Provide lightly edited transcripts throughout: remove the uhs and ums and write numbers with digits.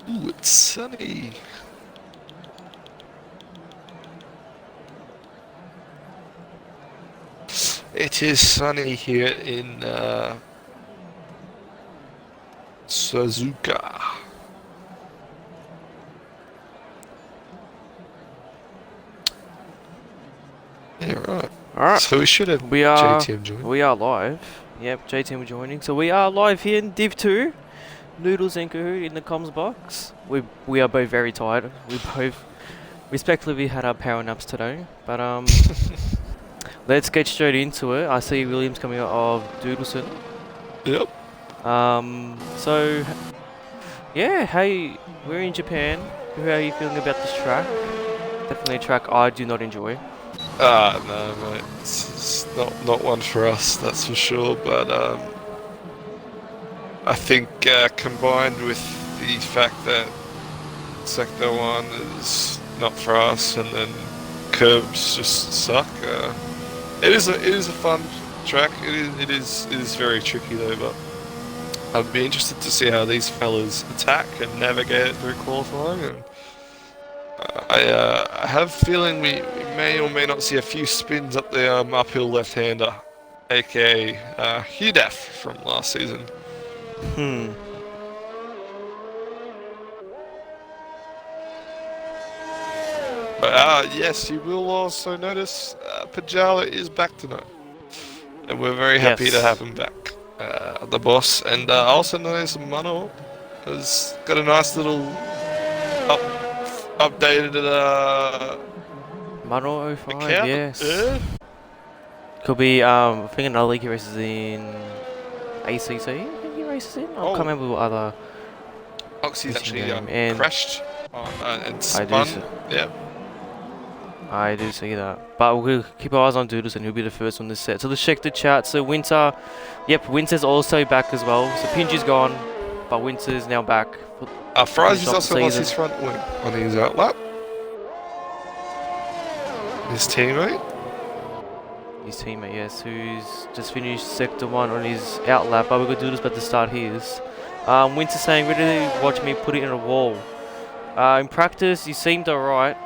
Ooh, it's sunny. It is sunny here in Suzuka. Yeah, right. Alright, So we should have we are JTM join. we are live. Yep, JTM joining. So we are live here in Div 2. Noodles and Kahoot in the comms box. We are both very tired. We both respectively had our power naps today. But let's get straight into it. I see Williams coming out of Doodleson. Yep. So yeah, hey, we're in Japan. How are you feeling about this track? Definitely a track I do not enjoy. No, mate. It's not one for us, that's for sure. But I think combined with the fact that Sector 1 is not for us, and then curbs just suck. It is a fun track. It is very tricky though, but I'd be interested to see how these fellas attack and navigate it through qualifying. And I have a feeling we may or may not see a few spins up the uphill left-hander, aka Hugh Daff from last season. But yes, you will also notice Pajala is back tonight, and we're very happy to have him back. The boss, and I also noticed Mano has got a nice little updated Mano 05, account. yes. Yeah. Could be, I think another league he races in ACC, I think he races in? I can't remember what other. Oxy's actually and crashed and spun. Yeah. I do see that. But we'll keep our eyes on Doodles and he'll be the first one this set. So let's check the chat. So Winter, yep, Winter's also back as well. So Pingy's gone, but Winter's now back. Fries also lost his front wing on his outlap. His teammate? His teammate, yes, who's just finished Sector 1 on his outlap. But we've got Doodles about to start his. Winter saying, ready to watch me put it in a wall. In practice, you seemed alright.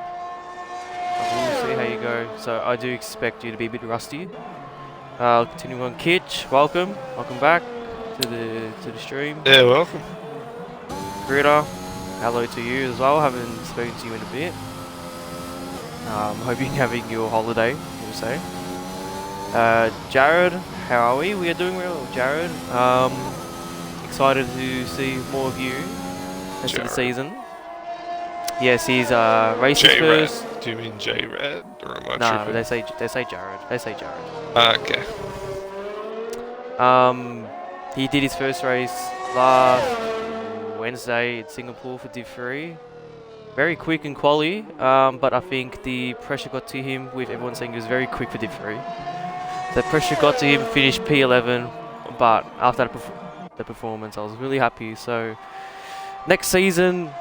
We'll see how you go. So I do expect you to be a bit rusty. Continuing on, Kitch, welcome back to the stream. Yeah, welcome. Greta, hello to you as well. Haven't spoken to you in a bit. Hope you're having your holiday, we'll say. Jared, how are we? We are doing well, Jared. Excited to see more of you rest of the season. Yes, he's racing first. Do you mean J-Rad? Or am I No, they say Jared. They say Jared. Okay. He did his first race last Wednesday in Singapore for Div 3. Very quick and quali, but I think the pressure got to him with everyone saying he was very quick for Div 3. The pressure got to him, finished P11, but after the performance I was really happy. So next season,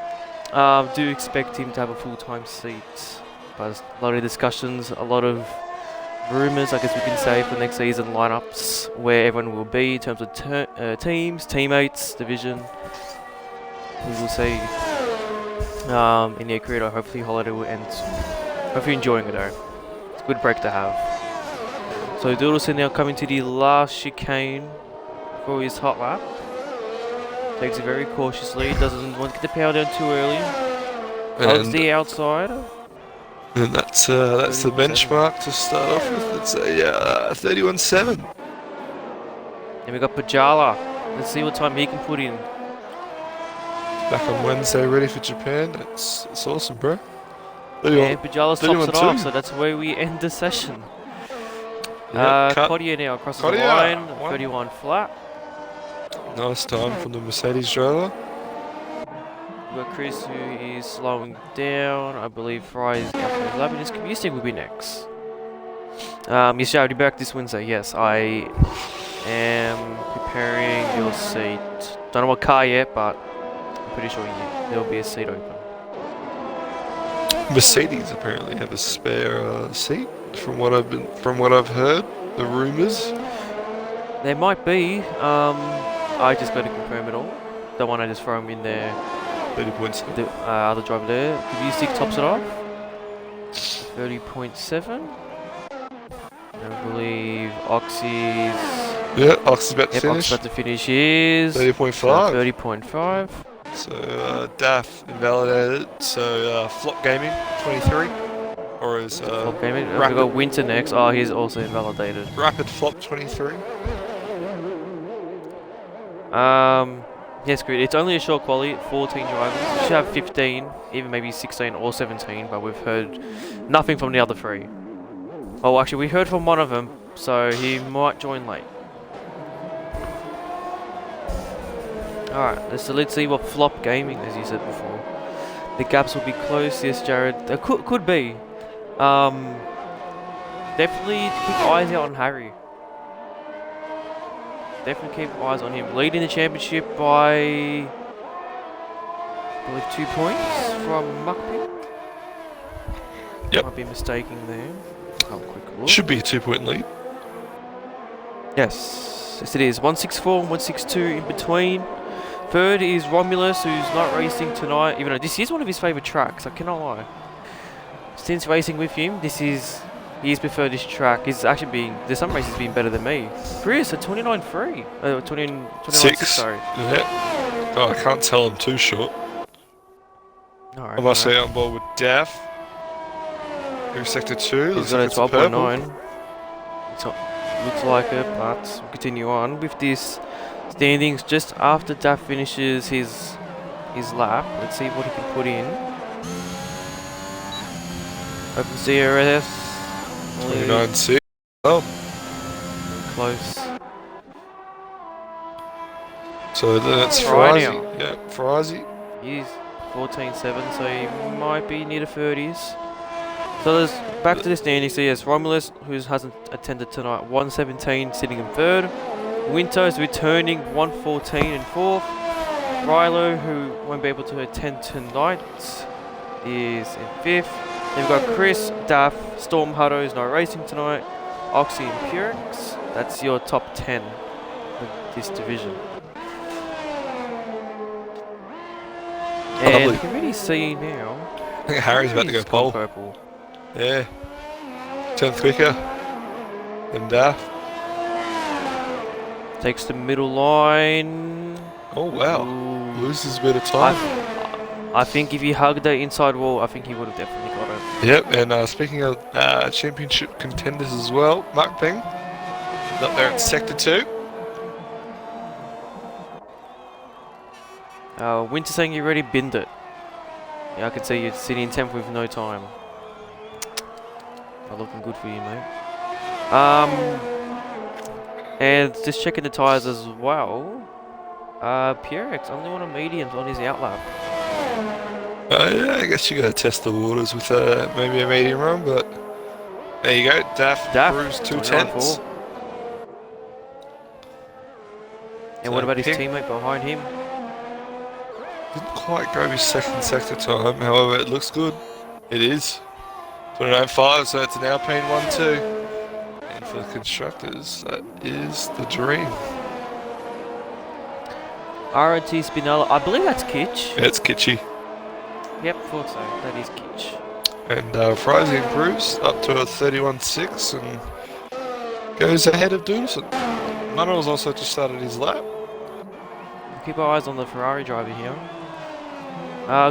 do expect him to have a full-time seat. But a lot of discussions, a lot of rumours, I guess we can say, for next season lineups, where everyone will be in terms of teams, teammates, division. We will see in the career. Hopefully holiday will end. Hope you're enjoying it though. It's a good break to have. So Doodleson now coming to the last chicane for his hot lap. Takes it very cautiously, doesn't want to get the power down too early. Holds the outside. And that's the benchmark to start off with. It's a 31.7. And we got Pajala. Let's see what time he can put in. Back on Wednesday, ready for Japan. It's awesome, bro. Yeah, Pajala stops it off, so that's where we end the session. Kodia now across the line, 31 flat. Nice time from the Mercedes driver. We've got Chris who is slowing down. I believe Fry is out for his lap, and his commuting will be next. Yes, Jared, you're back this Wednesday. Yes, I am preparing your seat. Don't know what car yet, but I'm pretty sure there will be a seat open. Mercedes apparently have a spare seat, from what I've heard. The rumours. There might be. I just got to confirm it all. Don't want to just throw them in there 30 points. The other driver there. Kubusik tops it off. 30.7. I believe Oxy's. Yeah, Ox is about to Yep, finish. Oxy's about to finish his. 30.5. 30.5. So Daff invalidated. So Flop Gaming 23, or is Flop gaming. We've Rapid- got Winter next. Oh, he's also invalidated. Rapid Flop 23. Yes, good. It's only a short quali, 14 drivers. We should have 15, even maybe 16 or 17, but we've heard nothing from the other 3. Oh, actually, we heard from one of them, so he might join late. Alright, so let's see what Flop Gaming, as you said before. The gaps will be close, yes, Jared. Could be. Definitely keep eyes out on Harry. Definitely keep eyes on him. Leading the championship by, I believe, 2 points from Muckpin. Yep. Might be mistaking there. Have a quick look. Should be a 2-point lead. Yes, yes it is. 164 and 162 in between. Third is Romulus, who's not racing tonight, even though this is one of his favourite tracks, I cannot lie. Since racing with him, he's preferred this track. He's actually there's some races been better than me. Chris, a 29.3. 29.6, sorry. Yeah. Oh, I can't tell I'm too short. Alright. I must say I'm board with Daff. Here's sector 2. He's got a 12.9. Looks like it, but we'll continue on with this standings just after Daff finishes his lap. Let's see what he can put in. Open CRS. 29.6. Oh. Close. So that's Right Ferrazzi. now. Yeah, Ferrazzi. He's 14.7, so he might be near the 30s. So there's back to the standings. So yes, Romulus, who hasn't attended tonight, 117, sitting in 3rd. Winter is returning, 114 in 4th. Rilo, who won't be able to attend tonight, is in 5th. Then we've got Chris, Daff, Storm Hutto is not racing tonight, Oxy and Purex. That's your top 10 of this division. And Lovely. you can really see now. I think Harry's about to go he's gone pole. purple. Yeah. 10th quicker than Daff. Takes the middle line. Oh wow. Ooh. Loses a bit of time. I think if he hugged the inside wall, I think he would have definitely got it. Yep, and speaking of championship contenders as well, Mark Ping is up there at sector 2. Winter saying you already binned it. Yeah, I can see you're sitting in 10th with no time. Not looking good for you, mate. And just checking the tyres as well. Purex only one of mediums on his outlap. Yeah, I guess you gotta test the waters with maybe a medium run, but there you go. Daff proves 2 tenths. And what about his teammate behind him? Didn't quite go his second sector time, however, it looks good. It is. 29.5, so it's an Alpine 1-2. And for the constructors, that is the dream. RT Spinella, I believe that's Kitch. Yeah, it's kitschy. Yep, thought so. That is Kitch. And Frizy improves up to a 31.6 and goes ahead of Doodleson. Manuel's also just started his lap. Keep our eyes on the Ferrari driver here.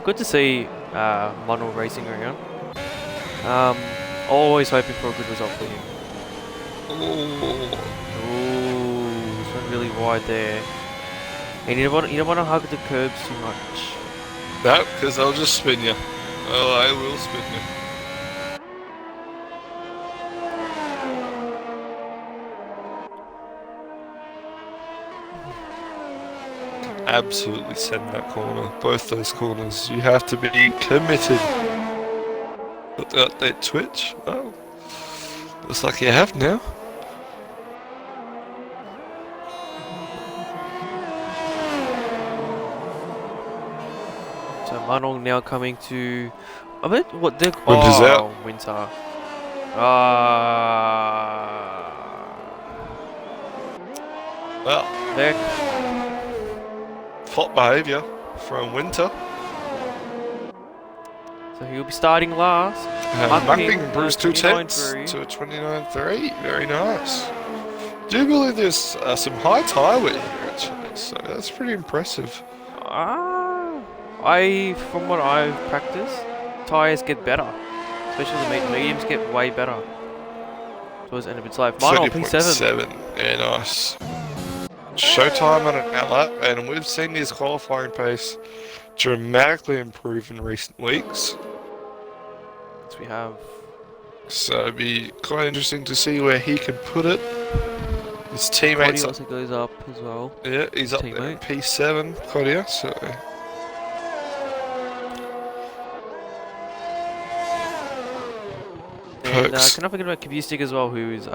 Good to see Manuel racing around. Always hoping for a good result for him. Oh. Ooh, this went really wide there. And you don't want to hug the curbs too much. No, because I'll just spin you. Oh, I will spin you. Absolutely send that corner. Both those corners. You have to be committed. Got the update Twitch. Oh. Looks like you have now. So Manuel now coming to... I bet what they're... Winter's out. Winter. Well, Heck. flop behaviour from Winter. So he'll be starting last. Muckping improves 2 tenths 29.3. to a 29.3. Very nice. Do believe there's some high tire weight here actually, so that's pretty impressive. From what I've practiced, tires get better. Especially the mediums get way better towards the end of its life. Mine on P7. 30.7. Yeah, nice. Showtime on an outlap, and we've seen his qualifying pace dramatically improve in recent weeks. So we have So it'd be quite interesting to see where he can put it. His teammates Cody also goes up as well. yeah, he's up there in P7, Claudia, so And Perks. cannot forget about Kabustic as well, who's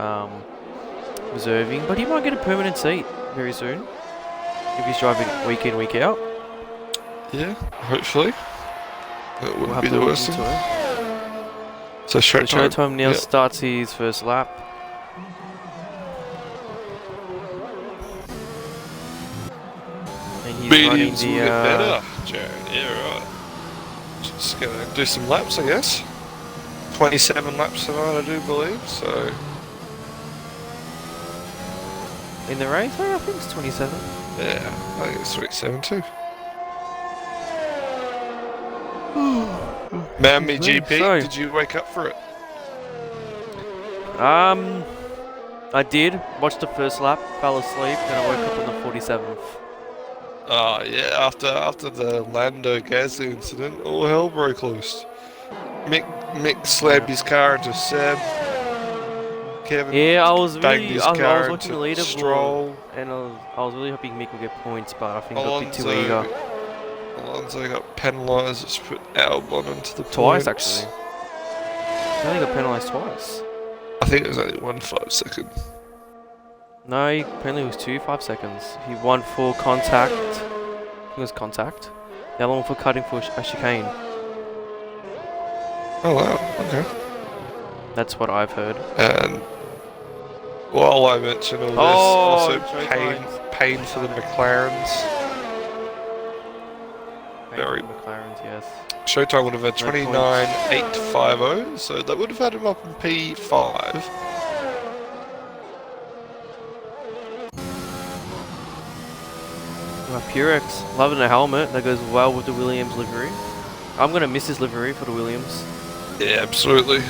reserving, but he might get a permanent seat very soon if he's driving week in, week out. Yeah, hopefully. That We'll wouldn't have be to the look worst into thing. it. So So Showtime. Showtime now Yep. starts his first lap. And he's running Mediums will the get better, Jared. Yeah, right. Just gonna do some laps, I guess. 27 laps tonight, I do believe, so... in the race. Oh, I think it's 27. Yeah, I think it's 27 too. Miami Excuse me, GP, sorry. did you wake up for it? I did watch the first lap, fell asleep, then I woke up on the 47th. Oh yeah, after the Lando Gasly incident, all hell broke loose. Mick slammed his car into Seb. Kevin Yeah, I was banged really, his I car was watching the into leaderboard, Stroll. and I was really hoping Mick would get points, but I think he got a bit too eager. Alonso got penalised, which put Albon into the Twice, points. actually. He only got penalised twice. I think it was only 1 5 second. No, apparently it was 5 seconds. He won for contact. I think it was contact. The other one for cutting for a chicane. Oh wow, okay. That's what I've heard. And while I mention all this, Oh, also Showtime. pain for the McLarens. Very- McLaren's, yes. Showtime would have had No 29.850, so that would have had him up in P5. Purex, loving the helmet. That goes well with the Williams livery. I'm gonna miss his livery for the Williams. Yeah, absolutely.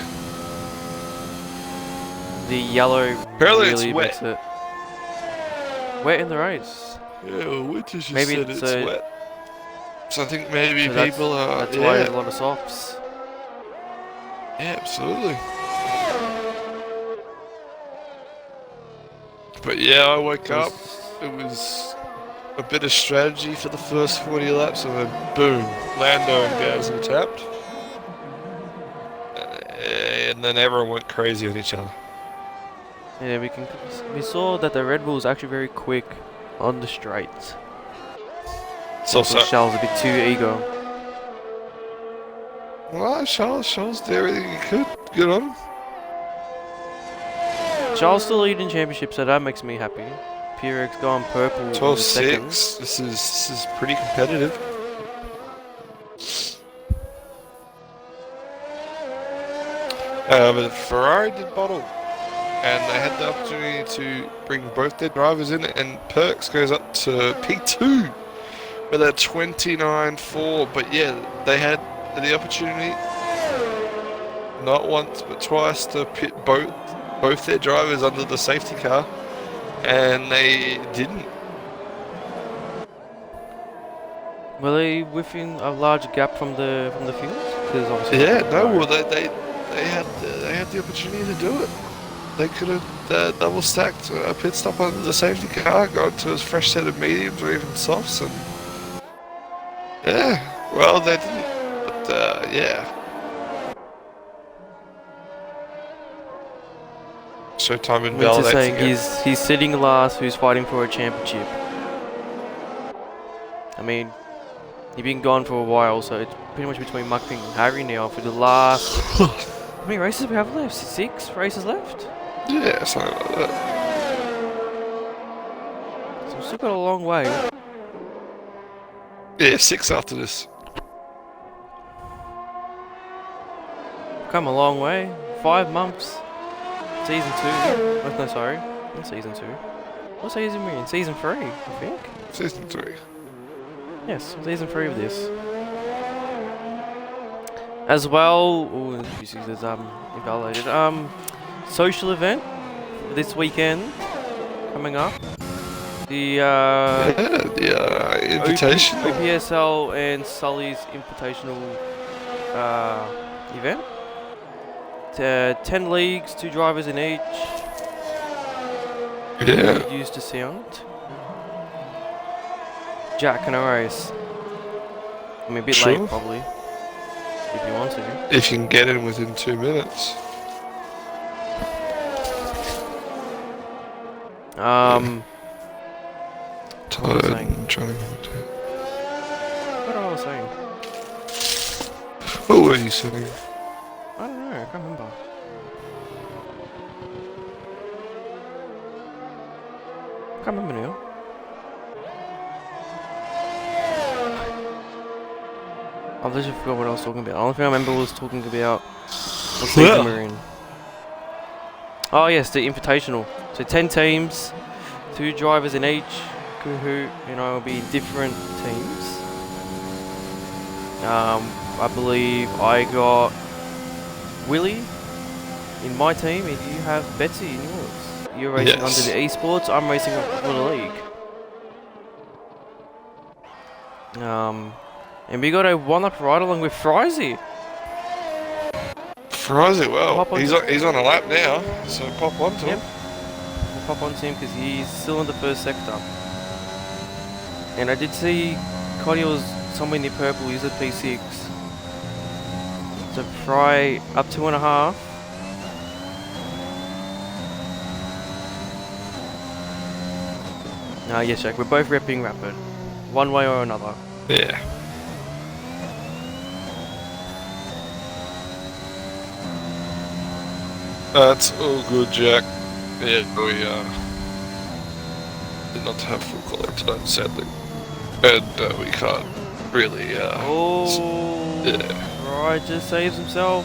The yellow Apparently it's really wet. makes it wet in the race. Yeah, well, Winters just Maybe said it's it's a- wet. So I think maybe So that's- people are. That's why there's Yeah, a lot of softs. yeah, absolutely. But yeah, I woke up. It was a bit of strategy for the first 40 laps, and then boom, Lando and Gasly tapped. And then everyone went crazy on each other. Yeah, we saw that the Red Bull is actually very quick on the straights. So, So Charles a bit too eager. well, Charles did everything he could. Good on him. Charles still leading championship, so that makes me happy. Purex going purple in the seconds. 12-6. This is pretty competitive. But Ferrari did bottle, and they had the opportunity to bring both their drivers in, and Perks goes up to P2 with a 29.4. But yeah, they had the opportunity not once but twice to pit both their drivers under the safety car, and they didn't. Were they within a large gap from the field? Because obviously Yeah, no, well they had the opportunity to do it. They could have double stacked a pit stop on the safety car, gone to a fresh set of mediums or even softs, and yeah, well they didn't. But yeah, Showtime Winter invalidates saying again. he's sitting last, who's fighting for a championship. I mean, he's been gone for a while, so it's pretty much between Muckping and Harry now for the last. How many races do we have left? 6 races left? Yeah, something like that. So we've still got a long way. Yeah, 6 after this. Come a long way. 5 months. Season 2. Oh, no, sorry. Not Season 2. What season are we in? Season 3, I think. Season 3. Yes, Season 3 of this. As well, ooh, this is invalidated. Social event this weekend coming up. The invitation. OPSL and Sully's Invitational event. 10 leagues, 2 drivers in each. Yeah. Used to sound. Jack, can I race? I mean, a bit Sure. late probably. If you want to. If you can get in within 2 minutes. What was I saying? What I was saying? What were you saying? I don't know, I can't remember. Can't remember now. I literally forgot what I was talking about. The only thing I remember was talking about what season we're in. Oh yes, the Invitational. So 10 teams, 2 drivers in each. Who will be in different teams. I believe I got Willie in my team, and you have Betsy in yours. You're racing under the esports. I'm racing for the league. And we got a one-up ride along with Frizy. Frizy, well, he's on a lap now, so pop onto him. We'll pop onto him because he's still in the first sector. And I did see Cody was somewhere near purple. He's at P6. So Fry up 2.5. Yes, Jack. We're both repping Rapid, one way or another. Yeah. That's all good, Jack. Yeah, we did not have full quality tonight, sadly. And we can't really, yeah. Right, just saves himself.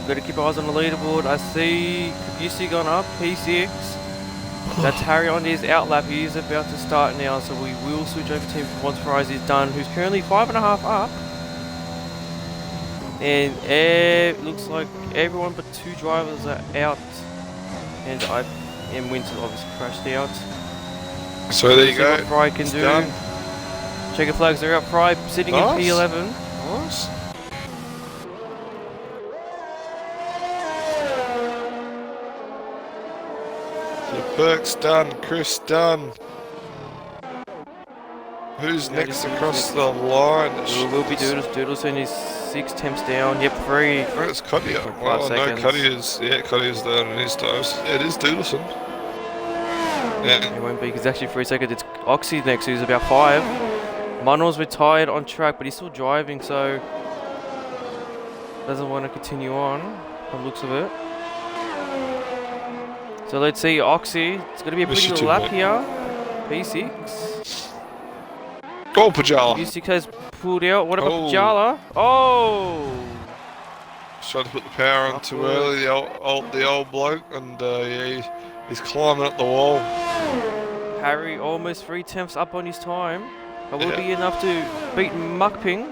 Got to keep eyes on the leaderboard. I see Kabusi gone up, P6. That's Harry on his outlap. He is about to start now, so we will switch over to him once Fries is done, who's currently 5.5 up. And it looks like everyone but 2 drivers are out. And Winter obviously crashed out. So there you go. What Fry can do. Done. Checker flags are up. Fry sitting in P11. Nice. The Burke's done. Chris done. Who's next across the line? It will be Doodles. Doodles in his 6 temps down. Yep, 3. Oh, it's Cuddy. Well, no, Cuddy is down in his times. It is Doodleson. Yeah. It won't be, because actually 3 seconds. It's Oxy next, who's about 5. Manuel's retired on track, but he's still driving, so doesn't want to continue on, from the looks of it. So let's see, Oxy. It's going to be a pretty good lap here. P6. Go, Pajala. P6 has pulled out. What about Pajala? Oh! Tried to put the power on too early, the old bloke, and yeah, he's climbing up the wall. Harry almost 3 tenths up on his time. But will it be enough to beat Mukping?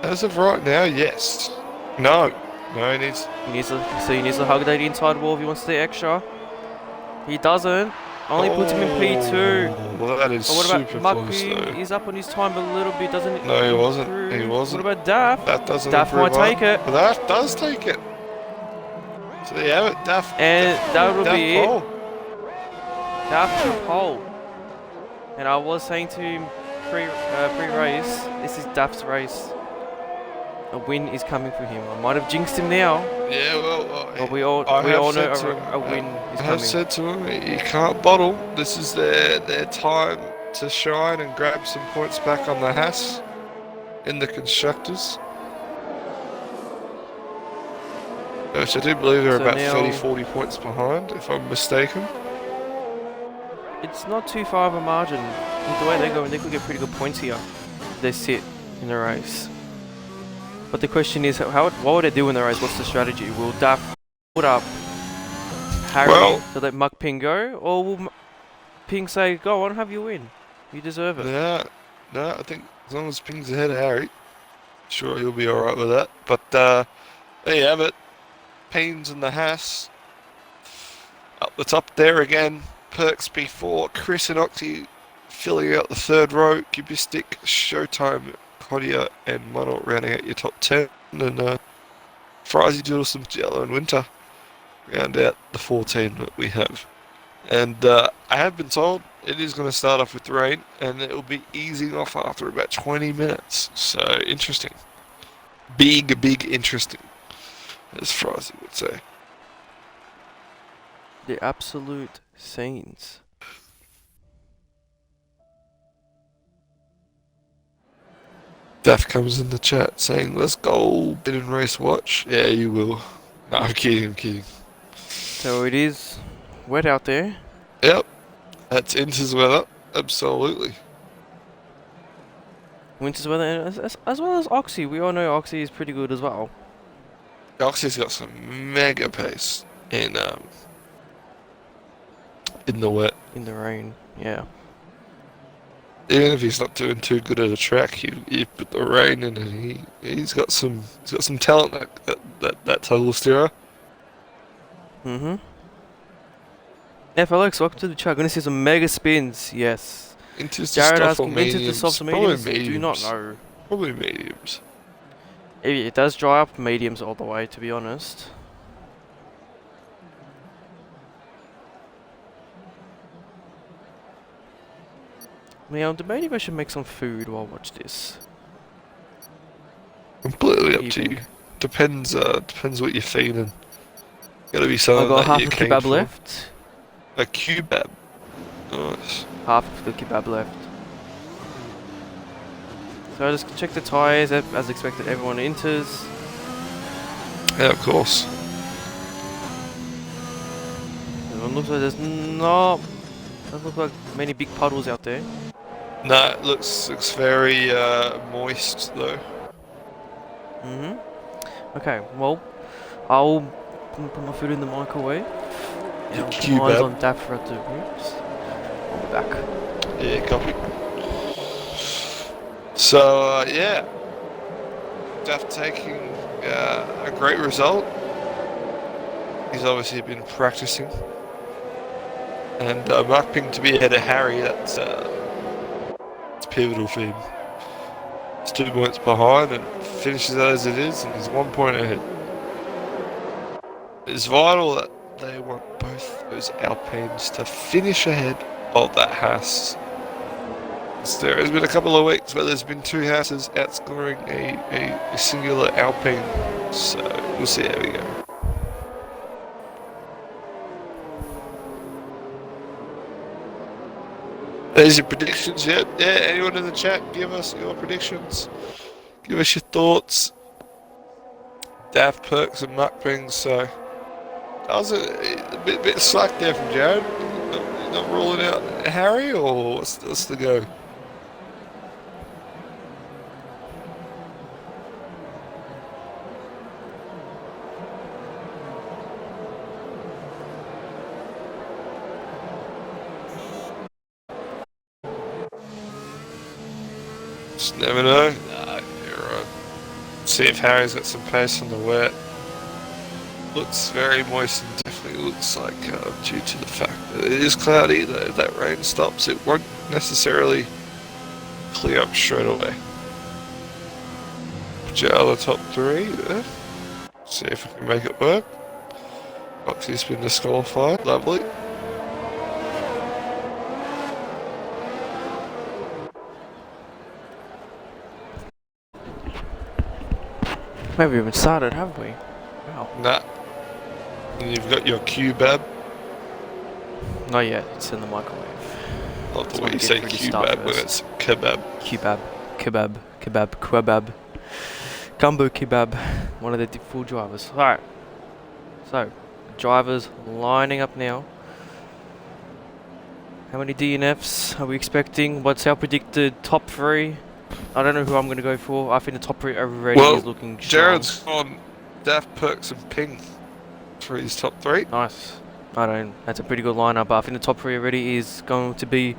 As of right now, yes. No, he needs. He needs to hug that inside wall if he wants to stay extra. He doesn't. Only puts him in P2. Well, that is super close, though. He's up on his time a little bit, doesn't it? No, he wasn't. He wasn't. What about Daff? That doesn't Daff might take it. Daff does take it. So there you have it, Daff. And that will be it. Daff to pole. And I was saying to him pre-race, this is Daff's race. A win is coming for him. I might have jinxed him now. Yeah, well, but we all know a win is coming. I have said to him, you can't bottle. This is their time to shine and grab some points back on the Haas in the constructors. Which I do believe they're about 30-40 points behind, if I'm mistaken. It's not too far of a margin. The way they're going, they could get pretty good points here. They sit in the race. But the question is, what will they do in the race? What's the strategy? Will Daff put up Harry Well- to let Muck Ping go, or will Ping say, "Go on, have your win. You deserve it." No, I think as long as Ping's ahead of Harry, sure he'll be alright with that. But there you have it. Paynes and the Haas. Up the top there again. Perks P4, Chris and Octi filling out the third row. Cubistic, Showtime, Kodia and Mono rounding out your top 10. And Frizy Doodlesome, Jello and Winter round out the 14 that we have. And I have been told it is going to start off with rain and it will be easing off after about 20 minutes. So interesting. Big interesting, as Frizy would say. The absolute scenes. Daff comes in the chat saying, "Let's go, bid and race watch." Yeah, you will. No, I'm kidding. So it is wet out there. Yep, that's Inter's weather. Absolutely. Winter's weather, and as well as Oxy. We all know Oxy is pretty good as well. Oxy's got some mega pace in the wet. In the rain, yeah. Even if he's not doing too good at a track, you put the rain in, and he's got some talent. That total steerer. FLX, welcome to the chat. Gonna see some mega spins. Yes. Into the Jared soft or asking into the mediums. softs or Probably mediums. mediums. Do not know. Probably mediums. It does dry up mediums all the way, to be honest. Now, I'm debating if I should make some food while I watch this. Completely up to Evening. you. Depends what you're feeling. Gotta be I've something got that half you're a keen kebab for. left. A kebab. Nice. Half of the kebab left. So I just check the tyres. As expected, everyone enters. Yeah, of course. It looks like there's not. Doesn't look like many big puddles out there. No, it looks very moist though. Okay, well, I'll put my food in the microwave. And I'll keep my eyes kebab. on Daff for the groups. I'll be back. Yeah, copy. So yeah, Daff taking a great result. He's obviously been practicing, and Mark Ping to be ahead of Harry. That's it's pivotal for him. He's 2 points behind and finishes as it is, and he's 1 point ahead. It's vital that they want both those Alpines to finish ahead of that Haas. There has been a couple of weeks where there's been two Haas's outscoring a singular Alpine, so we'll see how we go. There's your predictions, yeah? Yeah, anyone in the chat, give us your predictions. Give us your thoughts. Daft Perks and Muckpings, so... That was a bit slack there from Jared. Not ruling out Harry, or what's the go? Just never know. Nah, you're right. See if Harry's got some pace on the wet. Looks very moist and definitely looks like due to the fact that it is cloudy, that if that rain stops, it won't necessarily clear up straight away. Put your other top three there. See if we can make it work. Oxy's been disqualified. Lovely. Maybe we haven't started, have we? Wow. Nah. And you've got your kebab. Not yet, it's in the microwave. Love the That's way what you we say did for the start kebab when first. it's kebab. Kebab. Gumbo kebab. One of the full drivers. Alright. So, drivers lining up now. How many DNFs are we expecting? What's our predicted top three? I don't know who I'm going to go for. I think the top three already Well, is looking strong. Jared's on Daft, Perks, and Ping for his top three. Nice. I don't. That's a pretty good lineup. But I think the top three already is going to be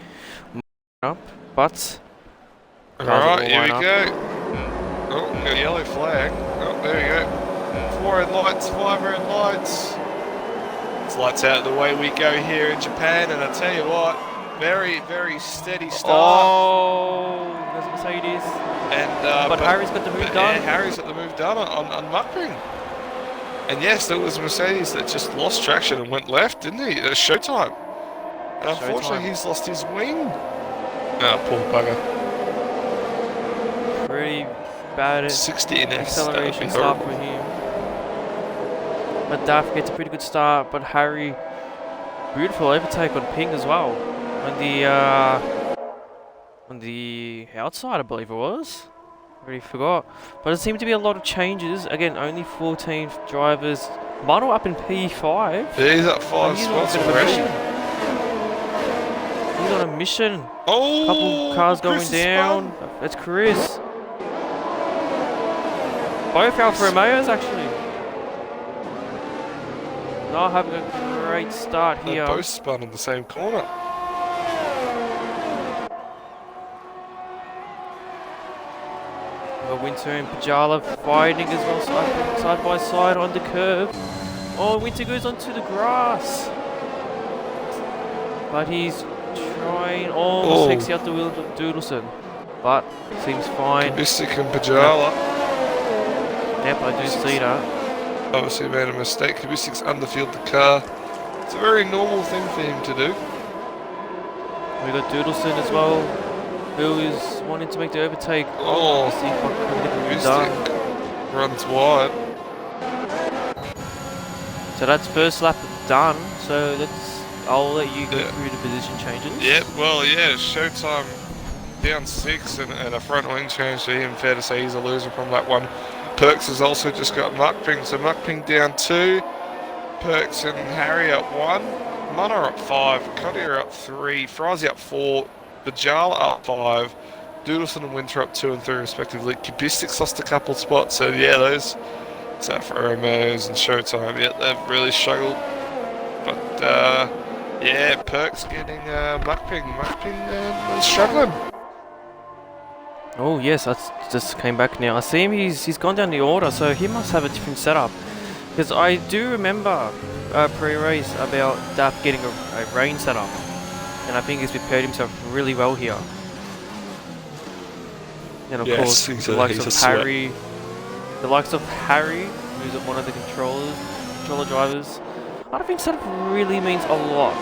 up. But Alright, here we go. Oh, got a yellow flag. Oh, there we go. 4 red lights, 5 red lights. It's lights out the way we go here in Japan, and I tell you what, very, very steady start. Oh, that's Mercedes. And But Harry's got the move done. Yeah, Harry's got the move done on Muckring. And yes, there was Mercedes that just lost traction and went left, didn't he? Showtime. And unfortunately, he's lost his wing. Ah, poor bugger. Pretty bad 60 in acceleration start for him. But Daft gets a pretty good start, but Harry, beautiful overtake on Ping as well. On the outside, I believe it was. Already forgot. But it seemed to be a lot of changes. Again, only 14 drivers. Model up in P5. Yeah, he's up 5 spots already. He's on a mission. Oh, Couple cars going Chris down. That's Chris. Both Alfa Romeos actually. Not having a great start They here. both spun in the same corner. Winter and Pajala fighting as well, side by side on the curve. Oh, Winter goes onto the grass. But he's trying almost takes out the wheel of Doodleson. But seems fine. Kubisik and Pajala. Yep, I do see that. Obviously made a mistake. Kubisik's underfield the car. It's a very normal thing for him to do. We got Doodleson as well, who is wanting to make the overtake. Oh, Let's see if I can get it done. Kubisik runs wide. So that's first lap done. So I'll let you go Yeah. through the position changes. Yeah, well, yeah, Showtime down 6 and a front wing change for him. Fair to say he's a loser from that one. Perks has also just got Muckping, so Muckping down 2. Perks and Harry up 1. Munna up 5. Cottier up 3. Frizy up 4. Bajala up 5. Doodleson and Winter up 2 and 3 respectively. Kubisik's lost a couple spots, so yeah, those Alfa Romeos and Showtime, yeah, they've really struggled. But yeah, Perks getting Muckping. Muckping struggling. Oh yes, I just came back now. I see him. He's gone down the order, so he must have a different setup. Because I do remember pre-race about Daft getting a rain setup, and I think he's prepared himself really well here. And of course, the likes of Harry, who's one of the controller drivers. I don't think setup really means a lot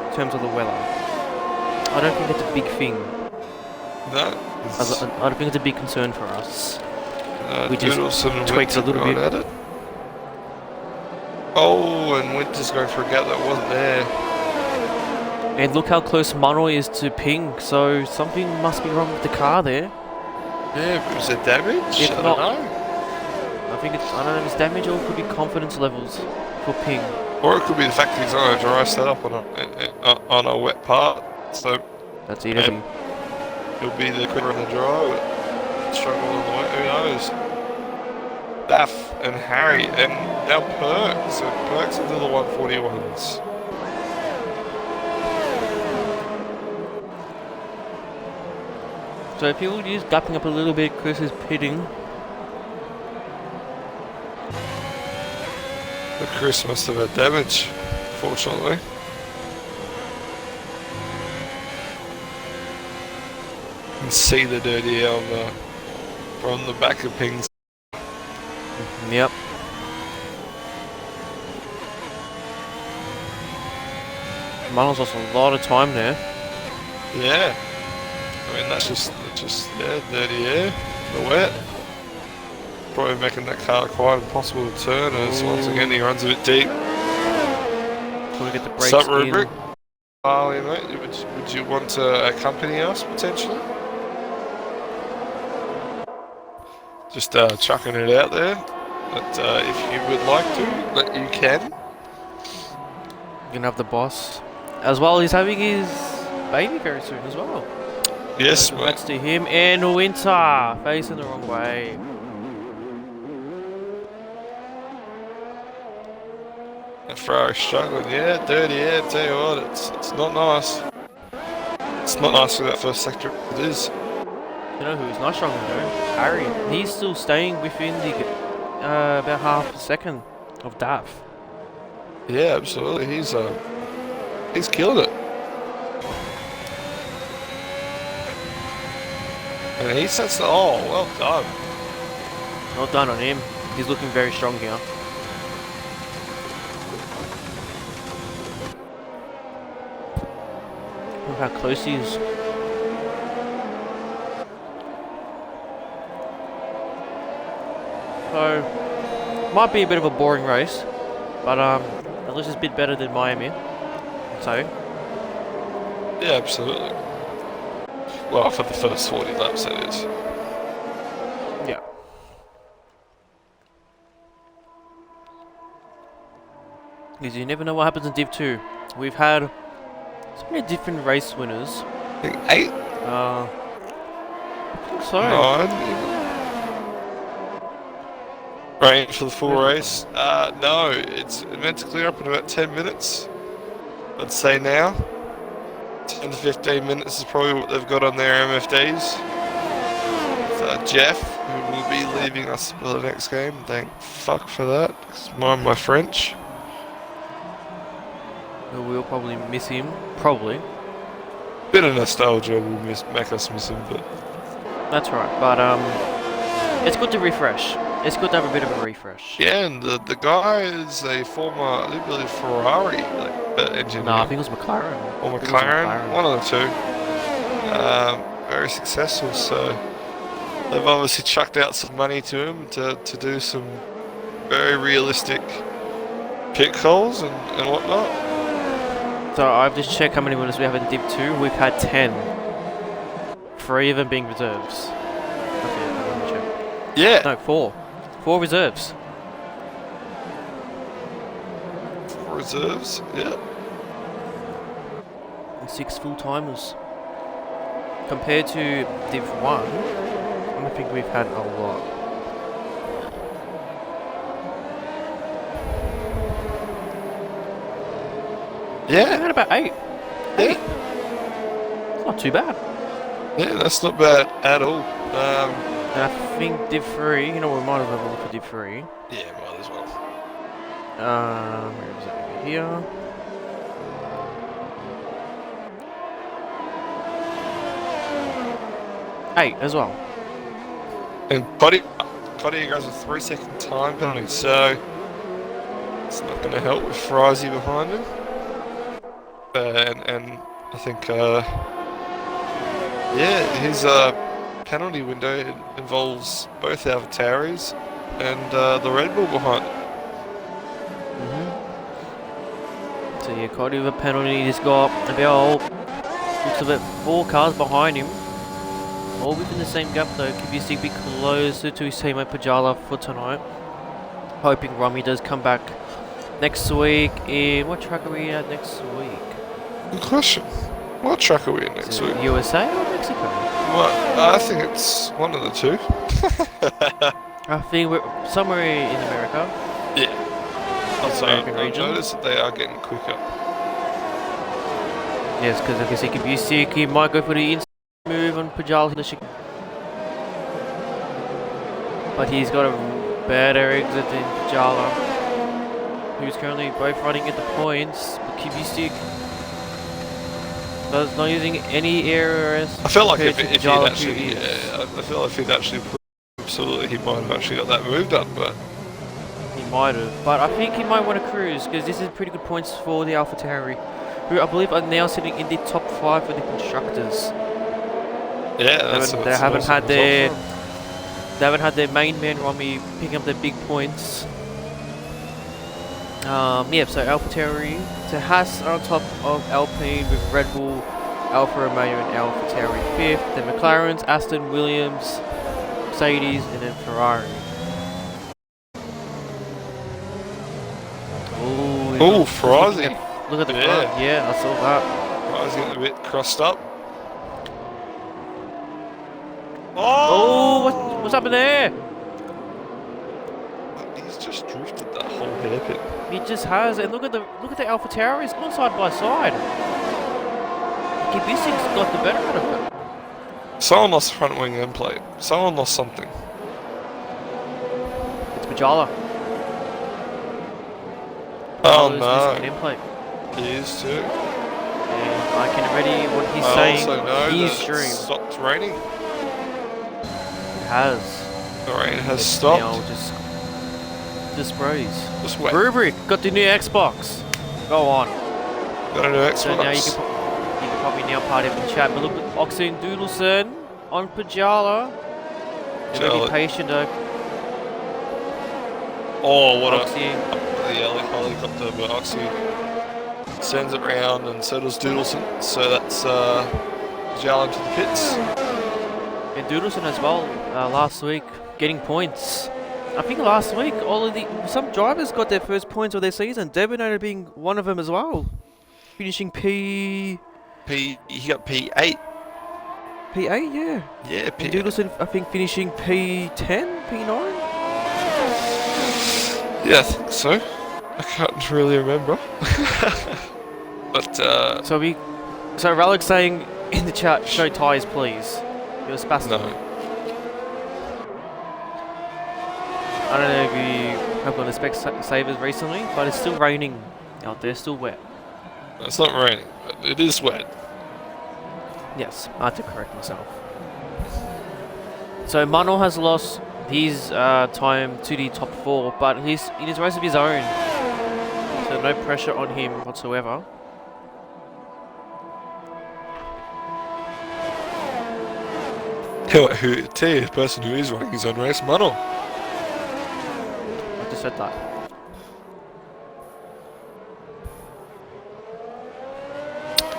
in terms of the weather. I don't think it's a big thing. No. I don't think it's a big concern for us. We just tweaked a little bit. At it. Oh, and Winter's going for a gap that wasn't there. And look how close Manuel is to Ping, so something must be wrong with the car there. Yeah, but was it damage? If I not, don't know. I don't know if it's damage or it could be confidence levels for Ping. Or it could be the fact that he's on a dry setup on a wet part. So That's it. Yeah. he'll be the quicker on the dry, but struggle on the wet. Who knows? Daff and Harry and now Perks. So Perks into the 141s. So people just gapping up a little bit. Chris is pitting. But Chris must have had damage, fortunately. You can see the dirty air from the back of Ping's. Yep. Manuel's lost a lot of time there. Yeah. I mean, that's just yeah, dirty air, the wet. Probably making that car quite impossible to turn as once again he runs a bit deep. Can we get the brakes Sup, in? Rubric? Harley, mate, would you want to accompany us potentially? Just chucking it out there. But if you would like to, that you can. You're gonna have the boss. As well, he's having his baby very soon as well. Yes, So mate. congrats to him and Winter facing the wrong way. And Ferrari struggling. Yeah, dirty. Yeah, tell you what, it's not nice. It's not nice for that first sector. It is. You know who's not struggling though? Harry. He's still staying within the about half a second of Daff. Yeah, absolutely. He's killed it. And he sets the. Oh, well done. Well done on him. He's looking very strong here. Look how close he is. So, might be a bit of a boring race, but at least it's a bit better than Miami. So, Yeah, absolutely. Well, for the first 40 laps, that is. yeah. Because you never know what happens in Div 2. We've had so many different race winners. I think 8, I think so. 9. Rain for the full race. No, it's meant to clear up in about 10 minutes. I'd say now. 10 to 15 minutes is probably what they've got on their MFDs. So Jeff, who will be leaving us for the next game, thank fuck for that, 'cause mind my French. We'll probably miss him. Probably. Bit of nostalgia will make us miss him, but That's right. But it's good to refresh. It's good to have a bit of a refresh. yeah, and the guy is a former, I believe, Ferrari engineer. No, I think it was McLaren. Or I think it was McLaren, one of the two. Very successful, so they've obviously chucked out some money to him to do some very realistic pit calls and whatnot. So I've just checked how many winners we have in Div 2. We've had 10. 3 of them being reserves. Okay, I'm gonna check. Yeah, No, 4. 4 reserves. reserves, yeah. And 6 full-timers. Compared to Div 1, I don't think we've had a lot. We've Yeah, had about 8. yeah, It's not too bad. yeah, that's not bad at all. And I think Div 3, you know, we might as well look for Div 3. Yeah, might as well. Where is it? Over here. Eight as well. And Cody goes a 3-second time penalty, so it's not going to help with Frizy behind him. And I think, yeah, his penalty window involves both AlphaTauris and the Red Bull behind him. So yeah, Cody with a penalty. He's got about looks of it 4 cars behind him. All within the same gap though. Kibisi be closer to his teammate Pajala for tonight. Hoping Rami does come back next week. In what track are we at next week? Good question. What track are we in next Is week? it USA or Mexico? Well, I think it's one of the two. I think we're somewhere in America. Yeah. Also, American I've region. noticed that they are getting quicker. Yes, because I can see Kibisi he might go for the inside move on Pajala. But he's got a better exit than Pajala, who's currently both running at the points. But Kibisi does not using any errors. I feel like if compared he'd to Pajala, actually, who is- yeah, I feel like if he'd actually put absolutely, he might have actually got that move done, but He might have, but I think he might want to cruise because this is pretty good points for the AlphaTauri, who I believe are now sitting in the top 5 for the constructors. yeah, They haven't had their main man Romy picking up their big points. Yeah, so AlphaTauri, so Haas are on top of Alpine with Red Bull, Alfa Romeo and AlphaTauri 5th. Then McLaren's, Aston Williams, Mercedes, and then Ferrari. Oh, Ferrari. Look at the Yeah. front. Yeah, I saw that. I was getting a bit crossed up. Oh, Oh! what's happened there? He's just drifted that whole hairpin. He just has, and look at the Alpha Tower. He's gone side by side. Kubicik's got the better out of it. Someone lost front wing end plate. Someone lost something. It's Bajala. Oh Bajala's no. missing an end plate. He is too. And I can already what he's I saying. also know He's that stream. it's stopped raining. It has. The rain has It's stopped. now just sprays. Just wet. Rubric got the new Xbox. Go on. Got a new Xbox. So now you can probably now part of the chat. But look at Oxen Doodleson on Pajala. You're gonna be patient though. Oh, what Oxy. the helicopter, but Oxy sends it round and so does Doodleson. So that's Jalen to the pits. And Doodleson as well last week getting points. I think last week some drivers got their first points of their season. Devinator being one of them as well, finishing He got P8. P8, yeah. Yeah, And P8. Doodleson I think finishing P10, P9. Yeah, I think so. I can't really remember. But So Rallick saying in the chat, show tyres please. You're spastic. no. I don't know if you have gone to Specsavers recently, but it's still raining out there, still wet. It's not raining, but it is wet. Yes, I had to correct myself. So Mano has lost his time to the top 4, but he's in his race of his own. So no pressure on him whatsoever. Tell you, the person who is running his own race, Mano. I just said that.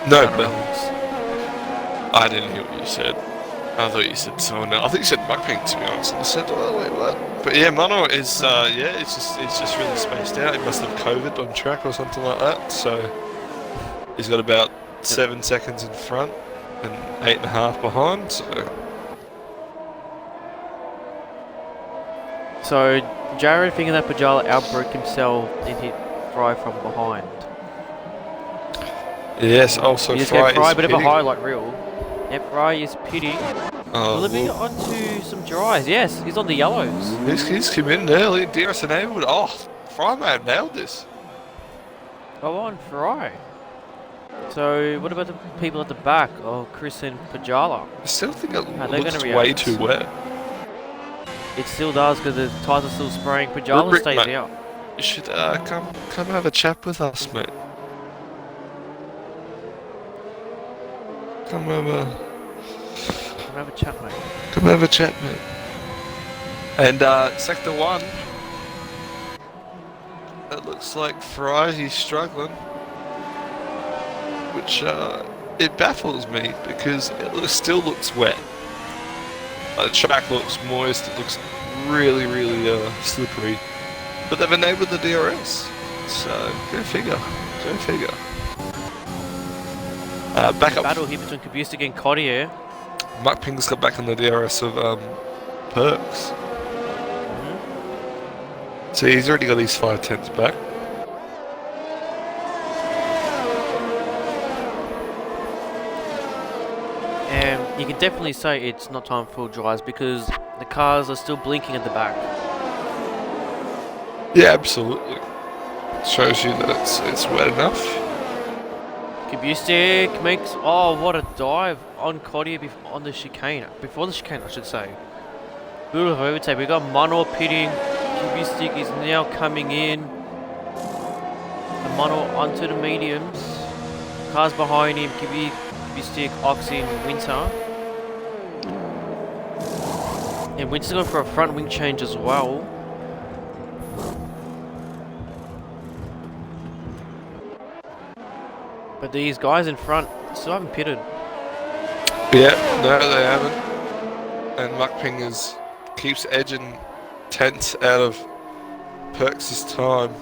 No, but I didn't hear what you said. I thought you said someone else. I think you said Muckpink, to be honest. And I said, oh wait, what? But yeah, Mano is it's just really spaced out. He must have COVID on track or something like that. So he's got about 7 seconds in front and 8.5 behind. So Jared thinking that Pajala outbroke himself and hit Fry from behind. Yes, also He just Fry gave Fry is a bit of a pitting. highlight reel. Yep, Fry is pitting. Oh, Moving well, on to some dries. Yes, he's on the yellows. he's come in early. DRS enabled. Oh, Fry may have nailed this. Go on, Fry. So, what about the people at the back? Oh, Chris and Pajala. I still think it How they're looks gonna way react? too wet. It still does because the tyres are still spraying. Pajala Rubric, stays mate. out. You should come have a chat with us, mate. Come over. Come have a chat, mate. Come have a chat, mate. And Sector 1. It looks like Ferrari's struggling. Which it baffles me because it still looks wet. The track looks moist, it looks really, really slippery. But they've enabled the DRS. So, go figure. Go figure. Back up. Battle here between Kubustik and Cottier. Muckping's got back on the DRS of Perks. So he's already got his 5/10 back. And you can definitely say it's not time for dries because the cars are still blinking at the back. Yeah, absolutely. Shows you that it's wet enough. Kubustik makes, oh, what a dive on Cottier on the chicane. Before the chicane, I should say. Beautiful overtake. We got Mano pitting. Kubustik is now coming in. And Mano onto the mediums. Cars behind him. Kubustik, Oxen, Winter. And Winter's going for a front wing change as well. But these guys in front still haven't pitted. Yeah, no, they haven't. And Muckping keeps edging tenths out of Perks' time.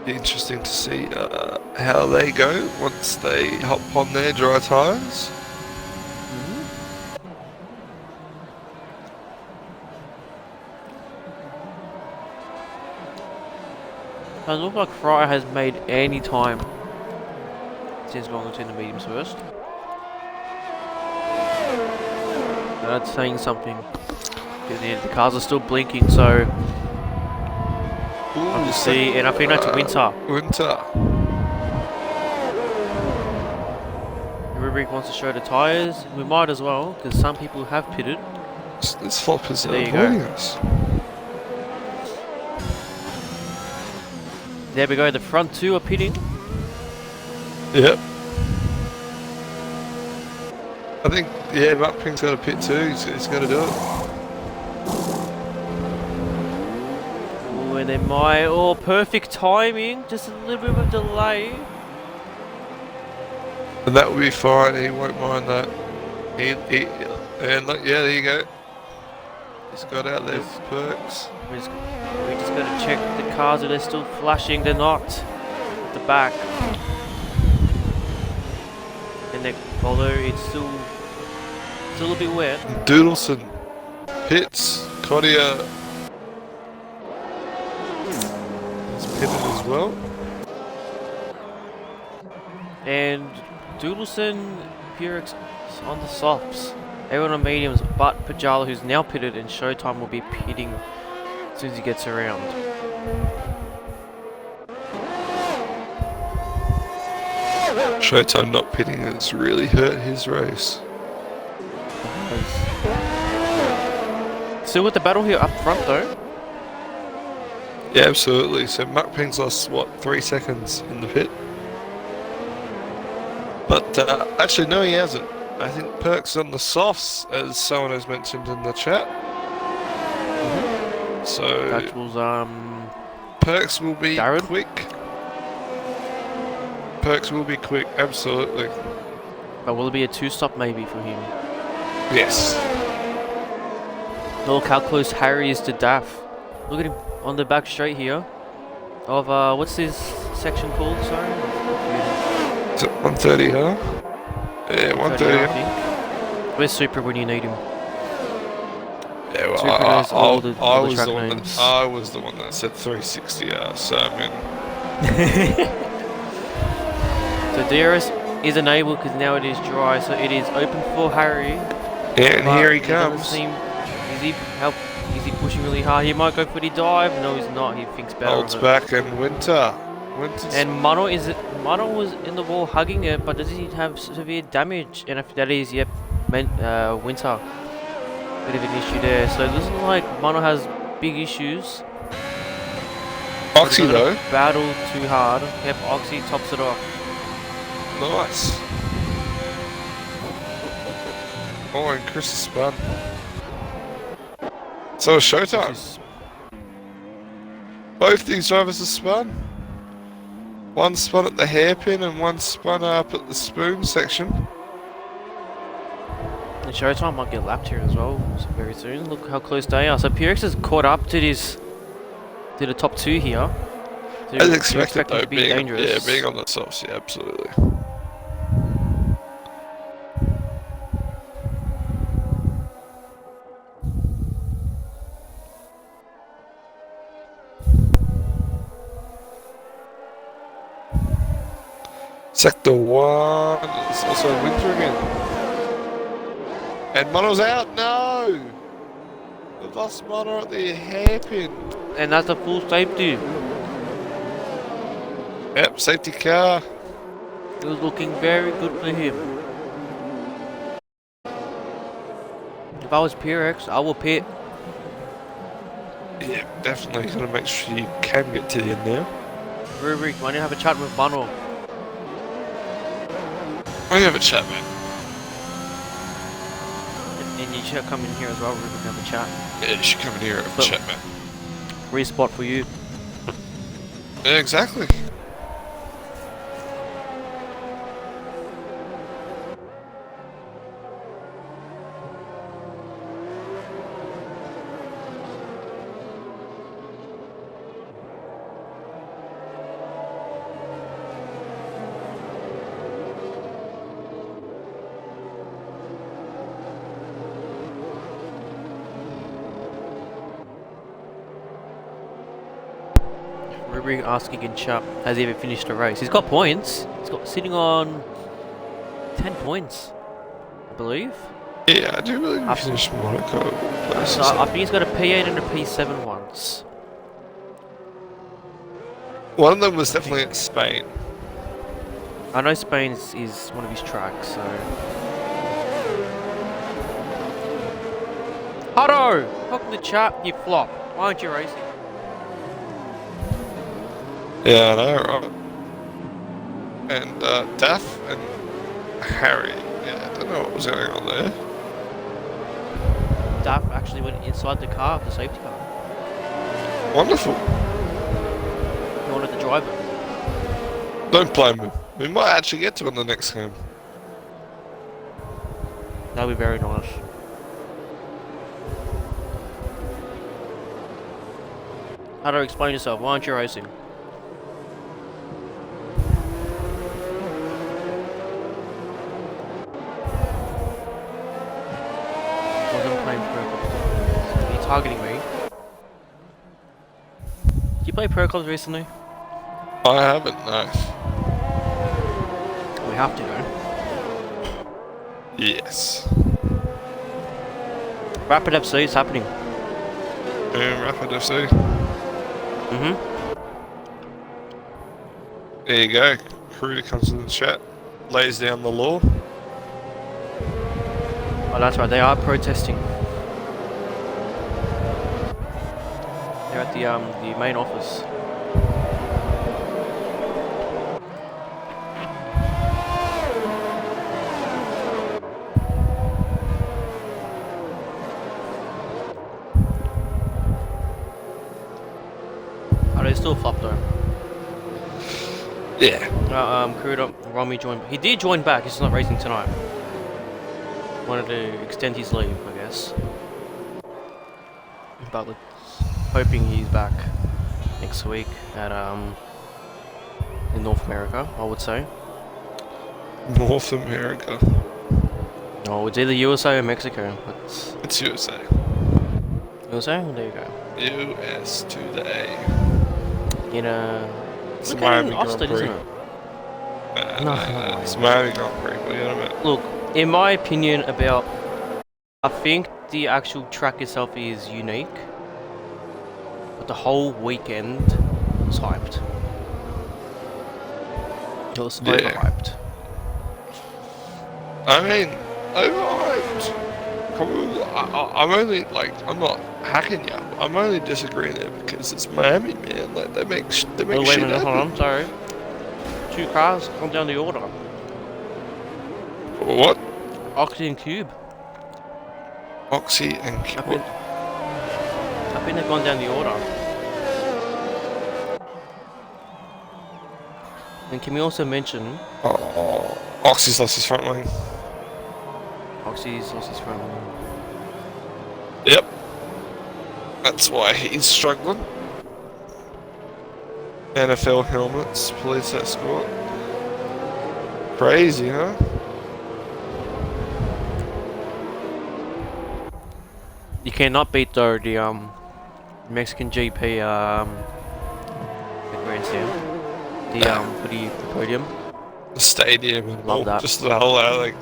Be interesting to see how they go once they hop on their dry tyres. Doesn't look like Fryer has made any time since going into the mediums first. That's saying something. The cars are still blinking, so Ooh, have to see. And I think that's Winter. Winter. Rubrik wants to show the tyres. We might as well, because some people have pitted. This flop is There you avoiding go. us. There we go. The front two are pitting. Yep. I think, yeah, Muckping's got a pit too. He's got to do it. Oh, and then perfect timing. Just a little bit of a delay. And that will be fine. He won't mind that. And look, yeah, there you go. He's got out there with Perks. We just got to check the cars. Are they still flashing? They're not. At the back. And they, although it's still a bit wet. Doodleson pits. Kodia is pitted as well. And Doodleson, Purex on the softs. Everyone on mediums, but Pajala, who's now pitted, and Showtime will be pitting as soon as he gets around. Showtime not pitting has really hurt his race. Still with the battle here up front though. Yeah, absolutely. So Muckping's lost, what, 3 seconds in the pit? But actually, no, he hasn't. I think Perks on the softs, as someone has mentioned in the chat. So That was Perks will be Darren? quick. Perks will be quick, absolutely. but will it be a two-stop maybe for him? Yes. Look how close Harry is to Daff. Look at him on the back straight here. Of what's this section called? Sorry. Is it 130, huh? Yeah, 130. I think. Where's Super when you need him? Yeah, well, Super knows all the track names. I was the one that said 360, so I mean. So DRS is enabled because now it is dry, so it is open for Harry. Yeah, and but here he doesn't comes. Is he pushing really hard? He might go for the dive. No, he's not. He thinks better Holds of it. back, and Winter's And Mano was in the wall hugging it, but does he have severe damage? And if that is, yep, Winter. Bit of an issue there. So it doesn't like Mano has big issues. Oxy He's not though. gonna battle too hard. Yep, Oxy tops it off. Nice. Oh, and Chris is spun. So it's showtime. Both these drivers are spun. One spun at the hairpin and one spun up at the spoon section. And Showtime might get lapped here as well very soon. Look how close they are. So PRX has caught up to the top two here. So As you're expected expecting though, to be dangerous. being on the softs, yeah, absolutely. Sector 1, it's also winter again. And Mono's out, no! We've lost Mono at the hairpin. And that's a full safety. Yep, safety car. It was looking very good for him. If I was PRX, I will pit. Yeah, definitely gotta make sure you can get to the end now. Rubrik, why don't you have a chat with Mano? I have a chat, man. And you should come in here as well, Rubrik, have a chat. Yeah, you should come in here and have a chat, man. Free spot for you. Yeah, exactly. Ruby asking in chat, has he ever finished a race? He's got points. He's got sitting on 10 points, I believe. Yeah, I do really finish Monaco. So I think he's got a P8 and a P7 once. One of them was definitely in Spain. I know Spain is one of his tracks, so... Hutto! Welcome to chat, you flop. Why aren't you racing? Yeah, I know, right? And Daff and Harry. Yeah, I don't know what was going on there. Daff actually went inside the car, the safety car. Wonderful. He wanted to drive it. Don't blame him. We might actually get to it in the next game. That'd be very nice. How to explain yourself? Why aren't you racing? Wasn't playing Pro Clubs. Are you targeting me? Did you play Pro Clubs recently? I haven't, no. We have to go. Yes. Rapid FC is happening. Rapid FC. There you go. Cruder comes in the chat, lays down the law. Oh, that's right. They are protesting. They're at the main office. Oh, they still flopped though. Yeah. Cruder, Romy joined. He did join back. He's just not racing tonight. Wanted to extend his leave, I guess. But hoping he's back next week at in North America, I would say. North America. Oh, it's either USA or Mexico. It's USA. USA? Well, there you go. US to the A. In It's look Miami at Grand Austin, Prix. isn't it? No. It's Miami Grand Prix. What do you know about? Look, in my opinion about... I think the actual track itself is unique. But the whole weekend was hyped. It was overhyped. I mean, overhyped. Probably, I'm only, like, I'm not hacking you. I'm only disagreeing there because it's Miami, man. Like, they make Oh, shit wait a minute, hold happen. on, sorry. 2 cars gone down the order. What? Oxy and Cube. Oxy and I think they've gone down the order. And can we also mention Oh, Oxy's lost his front wing. Oxy's lost his front wing. Yep. That's why he's struggling. NFL helmets, police escort. Crazy, huh? You cannot beat though the Mexican GP the grandstand. The podium. The stadium and Love that. just the whole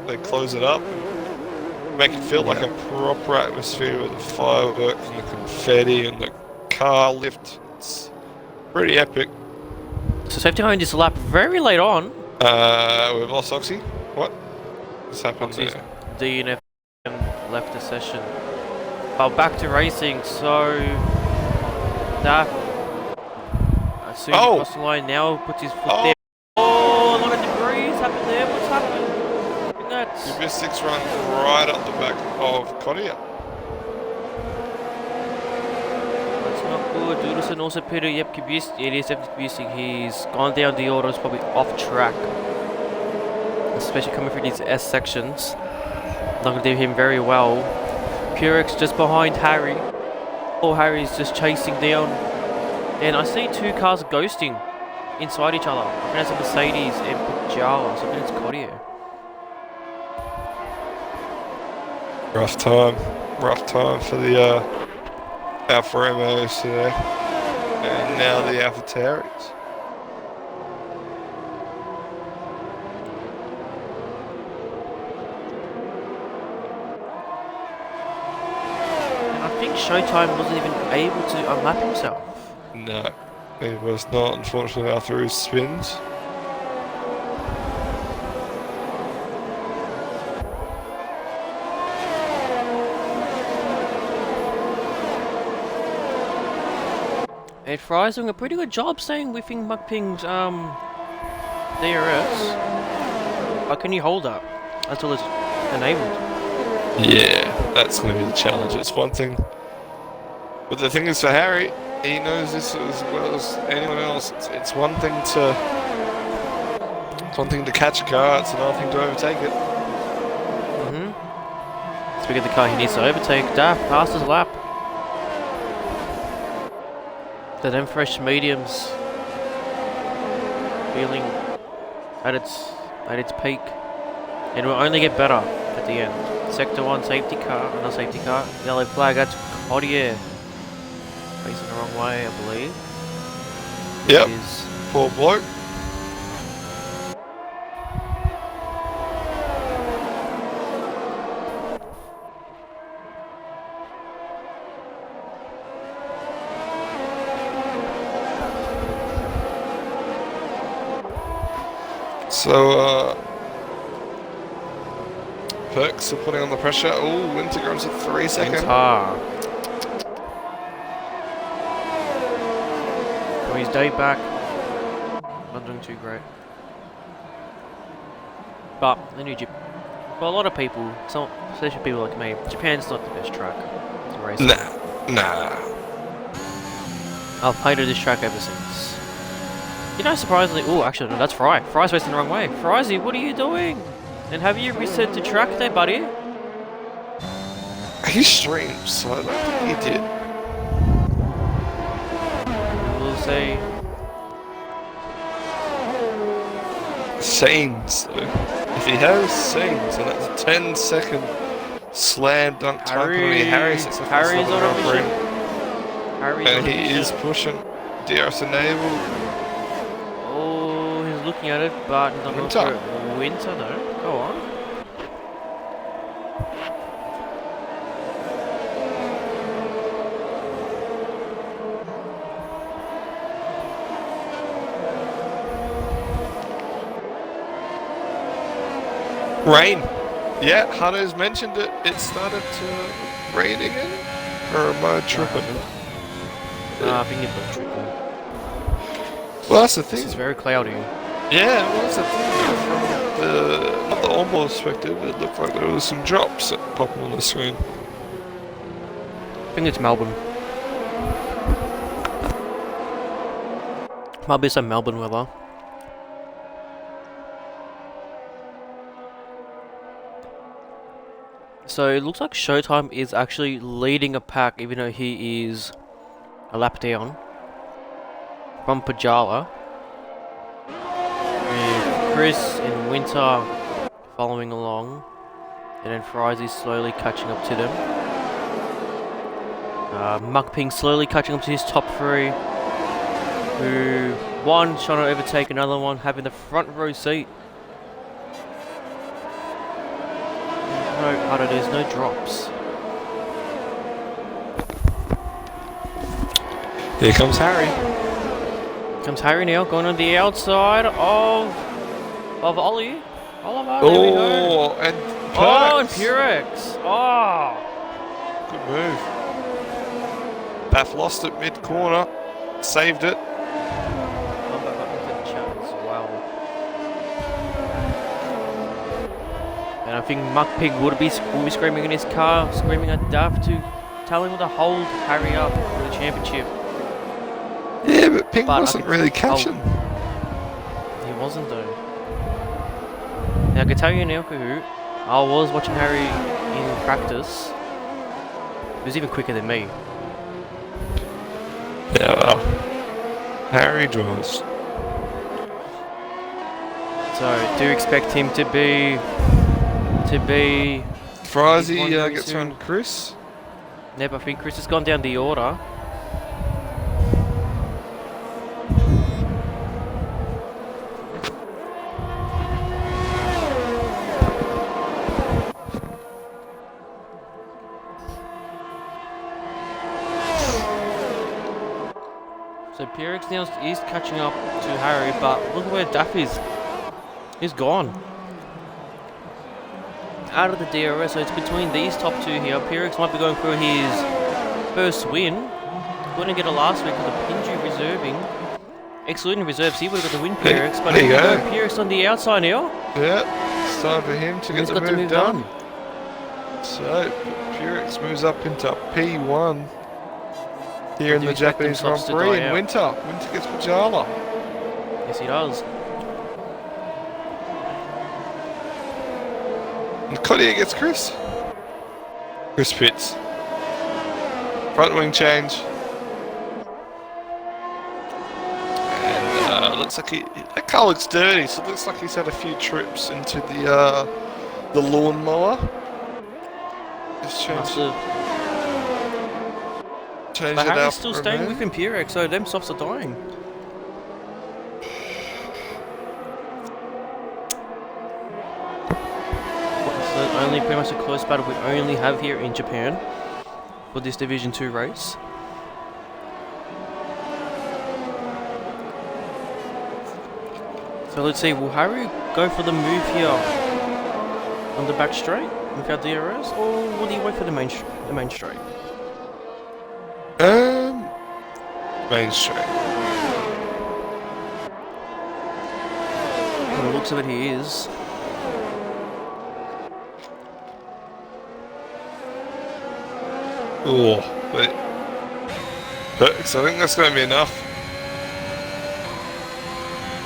they close it up and make it feel like a proper atmosphere with the fireworks and the confetti and the car lift. It's pretty epic. So safety car in this lap very late on. We've lost Oxy. What? What's happened Oxy's there? DNF left the session. But back to racing, so that as soon as he crossed the line now puts his foot there. Oh, a lot of debris happened there. What's happened? That's You missed 6 runs right up the back of Kodia. not good. Doodleson also Peter. Yep, Kubis. It is Kubisik. He's gone down the autos, probably off track, especially coming through these S sections. Not gonna do him very well. Purex just behind Harry. Oh, Harry's just chasing down. And I see 2 cars ghosting inside each other. I think that's a Mercedes and Pajala, so I think it's Kodia. Rough time for the Alfa Romeos today. And now the AlphaTauris. And I think Showtime wasn't even able to unlap himself. No, it was not, unfortunately, after his spins. And Fry's doing a pretty good job staying within Mukping's DRS. But can you hold up until it's enabled? Yeah, that's going to be the challenge. It's one thing. But the thing is for Harry, he knows this as well as anyone else. It's one thing to catch a car, it's another thing to overtake it. Speaking of the car he needs to overtake, Daft passed his lap. The then fresh mediums feeling at its peak, and will only get better at the end. Sector 1 safety car, not safety car, yellow flag. That's Codier facing the wrong way, I believe. Yep, Is poor bloke. So, Perks are putting on the pressure. Oh, Winter goes at 3 seconds. Winter. On his day back, not doing too great. But the new Japan, for a lot of people, some, especially people like me, Japan's not the best track to race on. Nah. I've played at this track ever since. You know, surprisingly, oh, actually, no, that's Fry. Fry's facing the wrong way. Fryzy, what are you doing? And have you reset the track there, buddy? He streams, so I don't think he did. We'll see. Sains, though. If he has Sains, and that's a 10-second slam dunk time penalty, Harry's Harry's on a mission. Harry's and on a he mission. is pushing. DRS enabled. Oh, he's looking at it, but he's not going Winter. for it. Winter, no. Go on. Rain. Yeah, Hutto's mentioned it. It started to rain again. Or am I tripping? I think it's not tricky. Well, that's the This thing. is very cloudy. Yeah, well, that's the thing. From the onboard perspective, it looked like there was some drops that popped on the screen. I think it's Melbourne. Might be some Melbourne weather. So it looks like Showtime is actually leading a pack, even though he is a lap down from Pajala. With Chris and Winter following along, and then Fryzy slowly catching up to them. Mukping slowly catching up to his top three, who one trying to overtake another one, having the front row seat. No, there's no drops. Here comes Harry. Comes Harry now, going on the outside of Ollie. Oliver, there we go. Oh, and Perks. Oh, and Purex. Oh. Good move. Bath lost it mid-corner. Saved it. I'll go back into the chat as well. And I think Mukping will be screaming in his car, screaming at Duff to tell him to hold Harry up for the championship. Yeah, but Ping But I wasn't could- really catching. He wasn't though. Now I can tell you now, Kahoot, I was watching Harry in practice. He was even quicker than me. Yeah, well, Harry draws. So do expect him to be Fryzy He's won gets soon. around Chris. Neb, I think Chris has gone down the order. So Pierix now is catching up to Harry, but look where Daff is. He's gone. Out of the DRS, so it's between these top two here. Pierix might be going for his first win. Couldn't get it last week with a Pinju reserving. Excluding reserves, he would have got the win, Pierix. But there you go. Pierix on the outside now. Yeah, it's time for him to get the move done. So, Pierix moves up into P1 here in the Japanese Grand Prix in Winter. Winter gets Pajala. Yes, he does. And Cottier gets Chris. Chris pits. Front wing change. And looks like that car looks dirty, so it looks like he's had a few trips into the lawnmower. Just change it but up. Harry's still staying with Pierix, so them softs are dying. So only pretty much a close battle we only have here in Japan for this Division 2 race. So let's see, will Harry go for the move here on the back straight without DRS, or will he wait for the main straight? Main straight. From the looks of it, he is. Oh, but so I think that's going to be enough.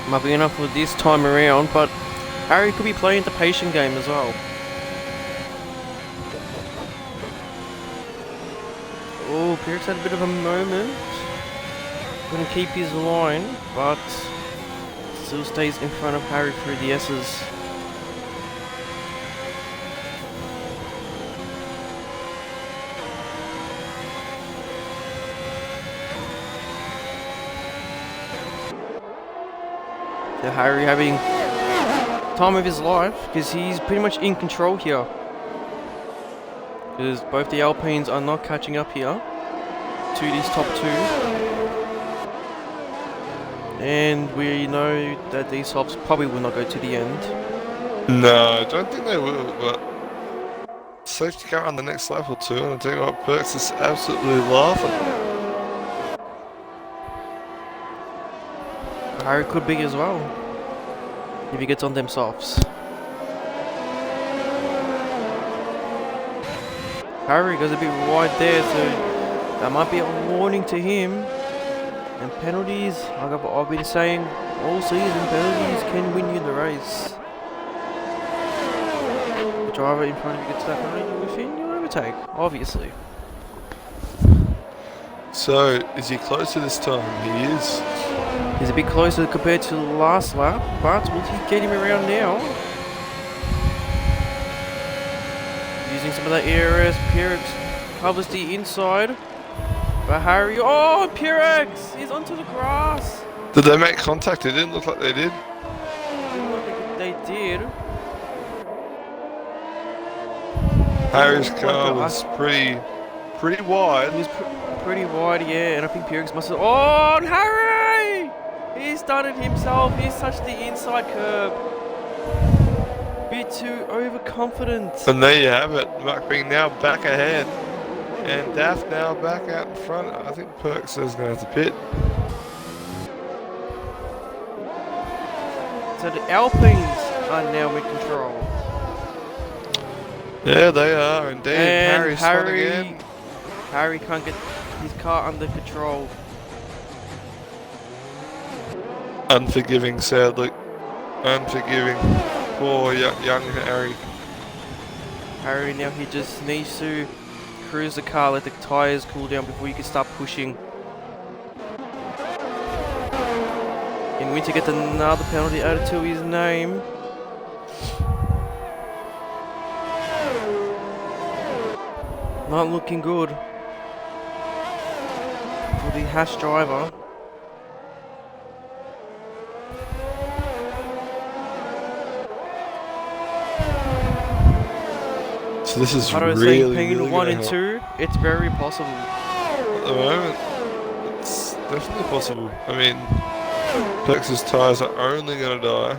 Might be enough for this time around, but Harry could be playing the patient game as well. Oh, Pierix had a bit of a moment. Gonna keep his line, but still stays in front of Harry through the S's. So Harry having time of his life because he's pretty much in control here. Because both the Alpines are not catching up here to these top two. And we know that these swaps probably will not go to the end. No, I don't think they will, but safety car on the next lap or two, and I tell you what, Perks is absolutely laughing. Harry could be as well, if he gets on them softs. Harry goes a bit wide there, so that might be a warning to him. And penalties, like I've been saying all season, penalties can win you the race. The driver in front of you gets that penalty, within you overtake, obviously. So, is he closer this time? He is. He's a bit closer compared to the last lap, but will he get him around now? Using some of that ERS, Pierix covers the inside. But Harry, oh, Pierix! He's onto the grass! Did they make contact? It didn't look like they did. Didn't look like they did. Harry's car was pretty wide. He was pretty wide, yeah, and I think Pierix must have... Oh, and Harry! He's done it himself. He's touched the inside curb. Bit too overconfident. And there you have it. Mark being now back ahead. And Daff now back out in front. I think Perks is going to have to pit. So the Alpines are now in control. Yeah, they are indeed. And Harry's again. Harry can't get his car under control. Unforgiving, sadly. Unforgiving. Poor young Harry. Harry now, he just needs to cruise the car, let the tyres cool down before you can start pushing. And Winter gets another penalty added to his name. Not looking good for the Haas driver. So this is I was really, saying, really 1 and help. 2, it's very possible. At the moment, definitely possible. I mean, Perks' tyres are only going to die.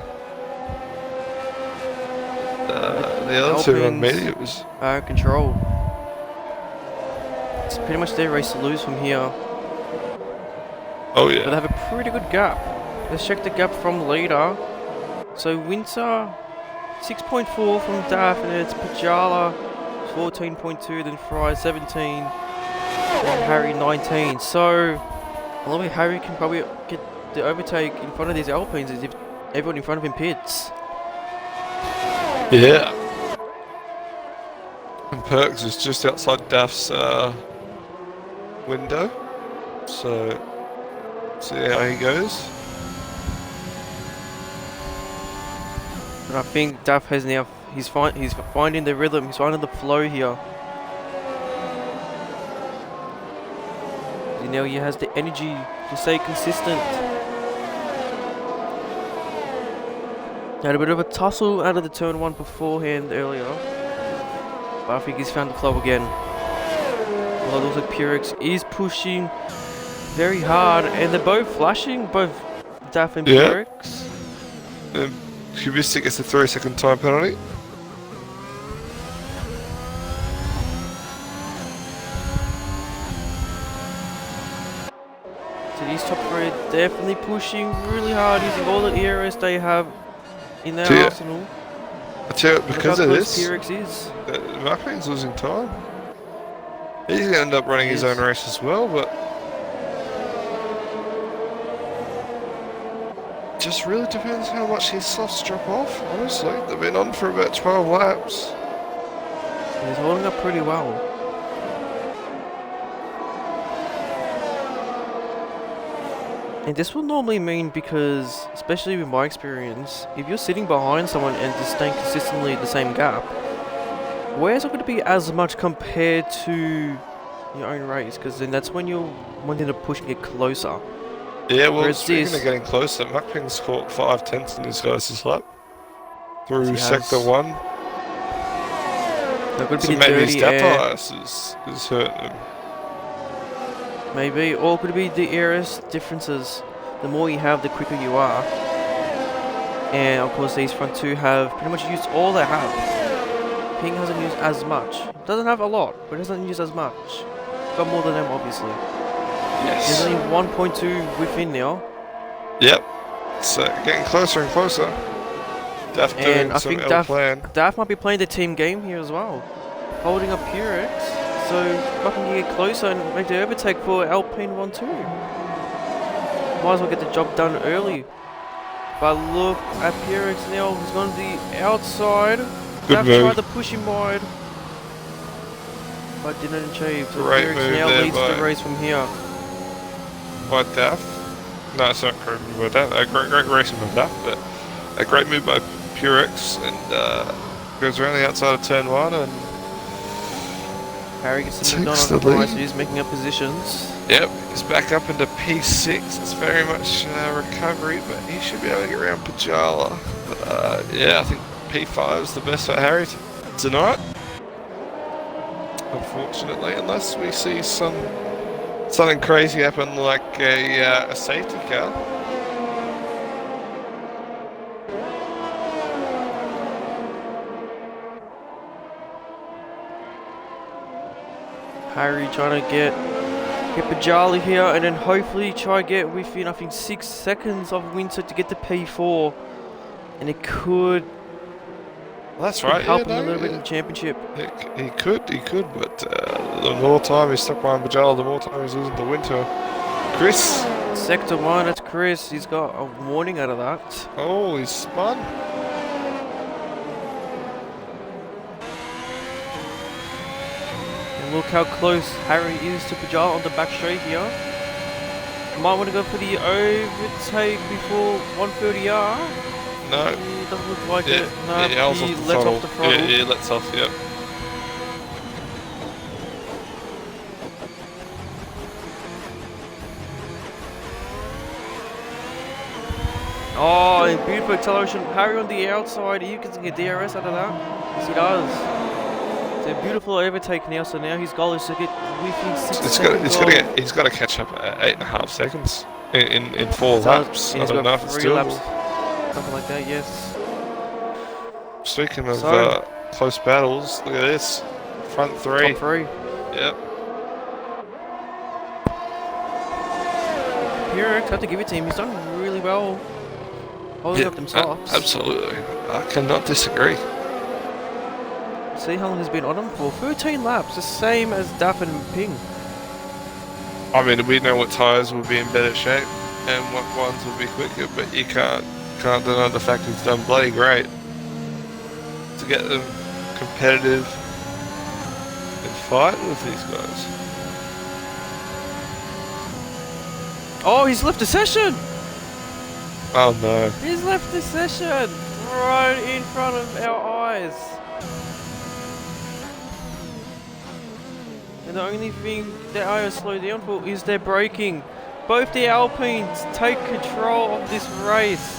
The other two on mediums. Are in control. It's pretty much their race to lose from here. Oh But they yeah. have a pretty good gap. Let's check the gap from leader. So Winter 6.4 from Daff, and it's Pajala 14.2, then Fry 17, and Harry 19. So a little bit Harry can probably get the overtake in front of these Alpines if everyone in front of him pits. Yeah. And Perks is just outside Daff's window. So, see how he goes. But I think Daff has now, he's finding the rhythm, he's finding the flow here. You know, he has the energy to stay consistent. Had a bit of a tussle out of the turn 1 beforehand earlier. But I think he's found the flow again. Although it looks like Purex is pushing very hard, and they're both flashing, both Daff and Purex. Cubistic gets a 3-second time penalty. So these top three are definitely pushing really hard, using all the ERS they have in their arsenal. I tell you, because of this, Purex is. Markman's losing time. He's going to end up running his own race as well, but just really depends how much his softs drop off, honestly. They've been on for about 12 laps. He's holding up pretty well. And this will normally mean, because, especially with my experience, if you're sitting behind someone and just staying consistently the same gap, where's it going to be as much compared to your own race? Because then that's when you're wanting to push and get closer. Yeah, well, speaking of getting closer, Macping's caught 5/10 in his guys' lap through sector 1. So maybe his gap bias is hurting him. Maybe, or could it be the ERS differences? The more you have, the quicker you are. And of course, these front two have pretty much used all they have. Ping hasn't used as much. Doesn't have a lot, but doesn't use as much. Got more than them, obviously. Yes. There's only 1.2 within now. Yep. So getting closer and closer. Daff doing some plan. Daff might be playing the team game here as well, holding up Purex, so I can get closer and make the overtake for Alpine 1-2. Might as well get the job done early. But look at Purex now. He's gone to the outside. Daff tried to push him wide, but didn't achieve. So Great Purex move now there leads the race from here. By Daff. No, it's not a great move by Daff. A great racing by Daff, but a great move by Purex, and goes around the outside of turn 1 and Harry gets the McDonald on the right, so he's making up positions. Yep, he's back up into P6. It's very much recovery, but he should be able to get around Pajala. But yeah, I think P5 is the best for Harry tonight. Unfortunately, unless we see something crazy happen, like a safety car. Harry trying to get Pajali here, and then hopefully try to get within, I think, 6 seconds of Winter to get the P4, and it could. Well, that's right. Help him a little bit in the championship. He could, but the more time he's stuck behind Pajala, the more time he's losing to Winter. Chris. Sector 1, that's Chris. He's got a warning out of that. Oh, he's spun. Look how close Harry is to Pajala on the back straight here. Might want to go for the overtake before 130R. No. It doesn't look like it. No, yeah, he lets off the throttle. Yeah, he lets off, yep. Oh, and beautiful acceleration. Harry on the outside. You can get DRS out of that. Yes, he does. a beautiful overtake now, so now his goal is to get within 6 He's seconds. got to catch up at 8.5 seconds in 4 So laps. I he's don't know got if it's 3 laps, doable. something like that. Yes. Speaking of So- close battles, look at this. Front 3. Top 3. Yep. Purex, have to give it to him. He's done really well holding up them softs. Absolutely. I cannot disagree. See how long he's been on them for? 13 laps, the same as Duff and Ping. I mean, we know what tyres will be in better shape and what ones will be quicker, but you can't deny the fact he's done bloody great to get them competitive and fighting with these guys. Oh, he's left the session! Oh no. He's left the session! Right in front of our eyes. And the only thing that I have slowed down for is their braking. Both the Alpines take control of this race.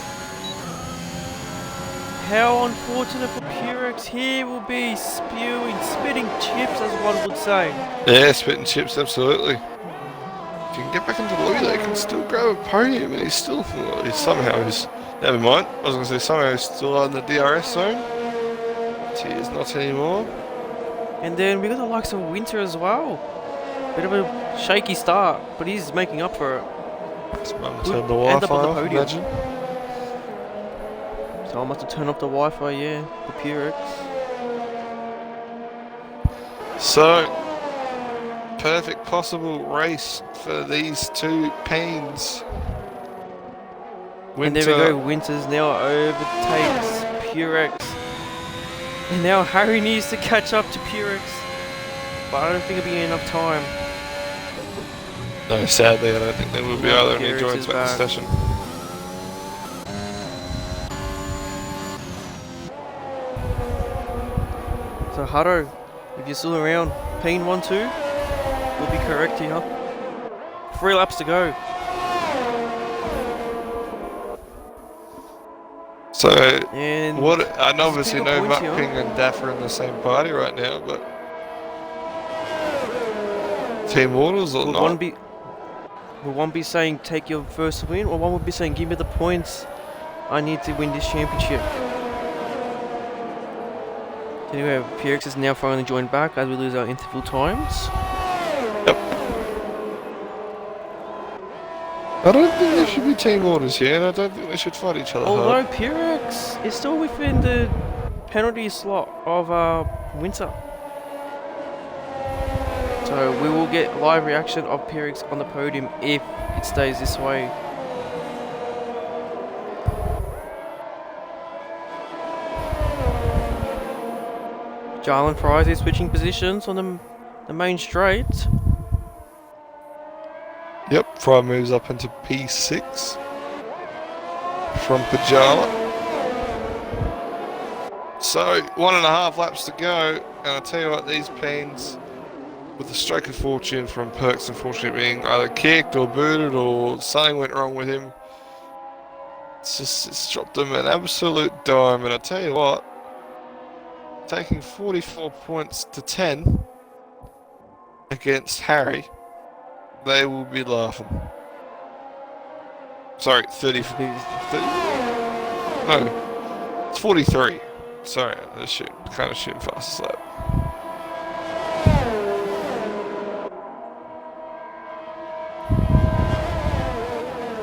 How unfortunate for Purex. He will be spitting chips, as one would say. Yeah, spitting chips, absolutely. If you can get back into the lead, they can still grab a podium, and he's never mind. I was going to say somehow he's still on the DRS zone. He is not anymore. And then we got the likes of Winter as well. Bit of a shaky start, but he's making up for it. His mum Good turned the end Wi-Fi up on the off, podium. imagine. So I must have turned off the Wi-Fi, yeah, for Purex. So, perfect possible race for these two pains. And there we go, Winters now overtakes Purex. And now Harry needs to catch up to Purex. But I don't think it'll be enough time. No, sadly, I don't think they will be either. And he Purex joins is back the back. session. So Hutto, if you're still around, Peen 1-2 will be correct here. 3 laps to go. So, And what? I know there's a obviously bigger no point Muck here. Ping and Daff are in the same party right now, but Team Orders or will not? one be saying take your first win, or one would be saying give me the points, I need to win this championship. Anyway, Purex is now finally joined back as we lose our interval times. I don't think there should be Team Orders here, and I don't think they should fight each other Although hard. Purex is still within the penalty slot of Winter. So we will get live reaction of Purex on the podium if it stays this way. Jarlin Fries is switching positions on the main straight. Yep, Fry moves up into P6 from Pajala. So, 1.5 laps to go, and I'll tell you what, these pains, with a stroke of fortune from Perks unfortunately being either kicked or booted or something went wrong with him, it's dropped them an absolute dime, and I tell you what, taking 44 points to 10 against Harry, they will be laughing. Sorry, 30. No, it's 43. Sorry, they're kind of shooting fast as that.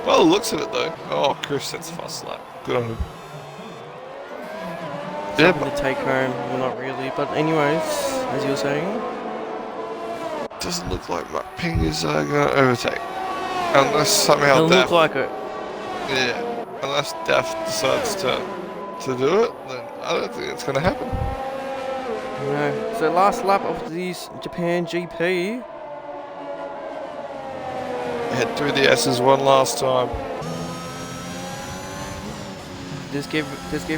Well, the looks of it though. Oh, Chris, that's a fast lap. Good on him. Yeah, Something to take home, well not really, but anyways, as you were saying. doesn't look like Muck Ping is going to overtake. Unless somehow It'll Daff... look like it. Yeah, unless Daff decides to do it, then I don't think it's going to happen. No. So last lap of this Japan GP. Head through the S's one last time. Just get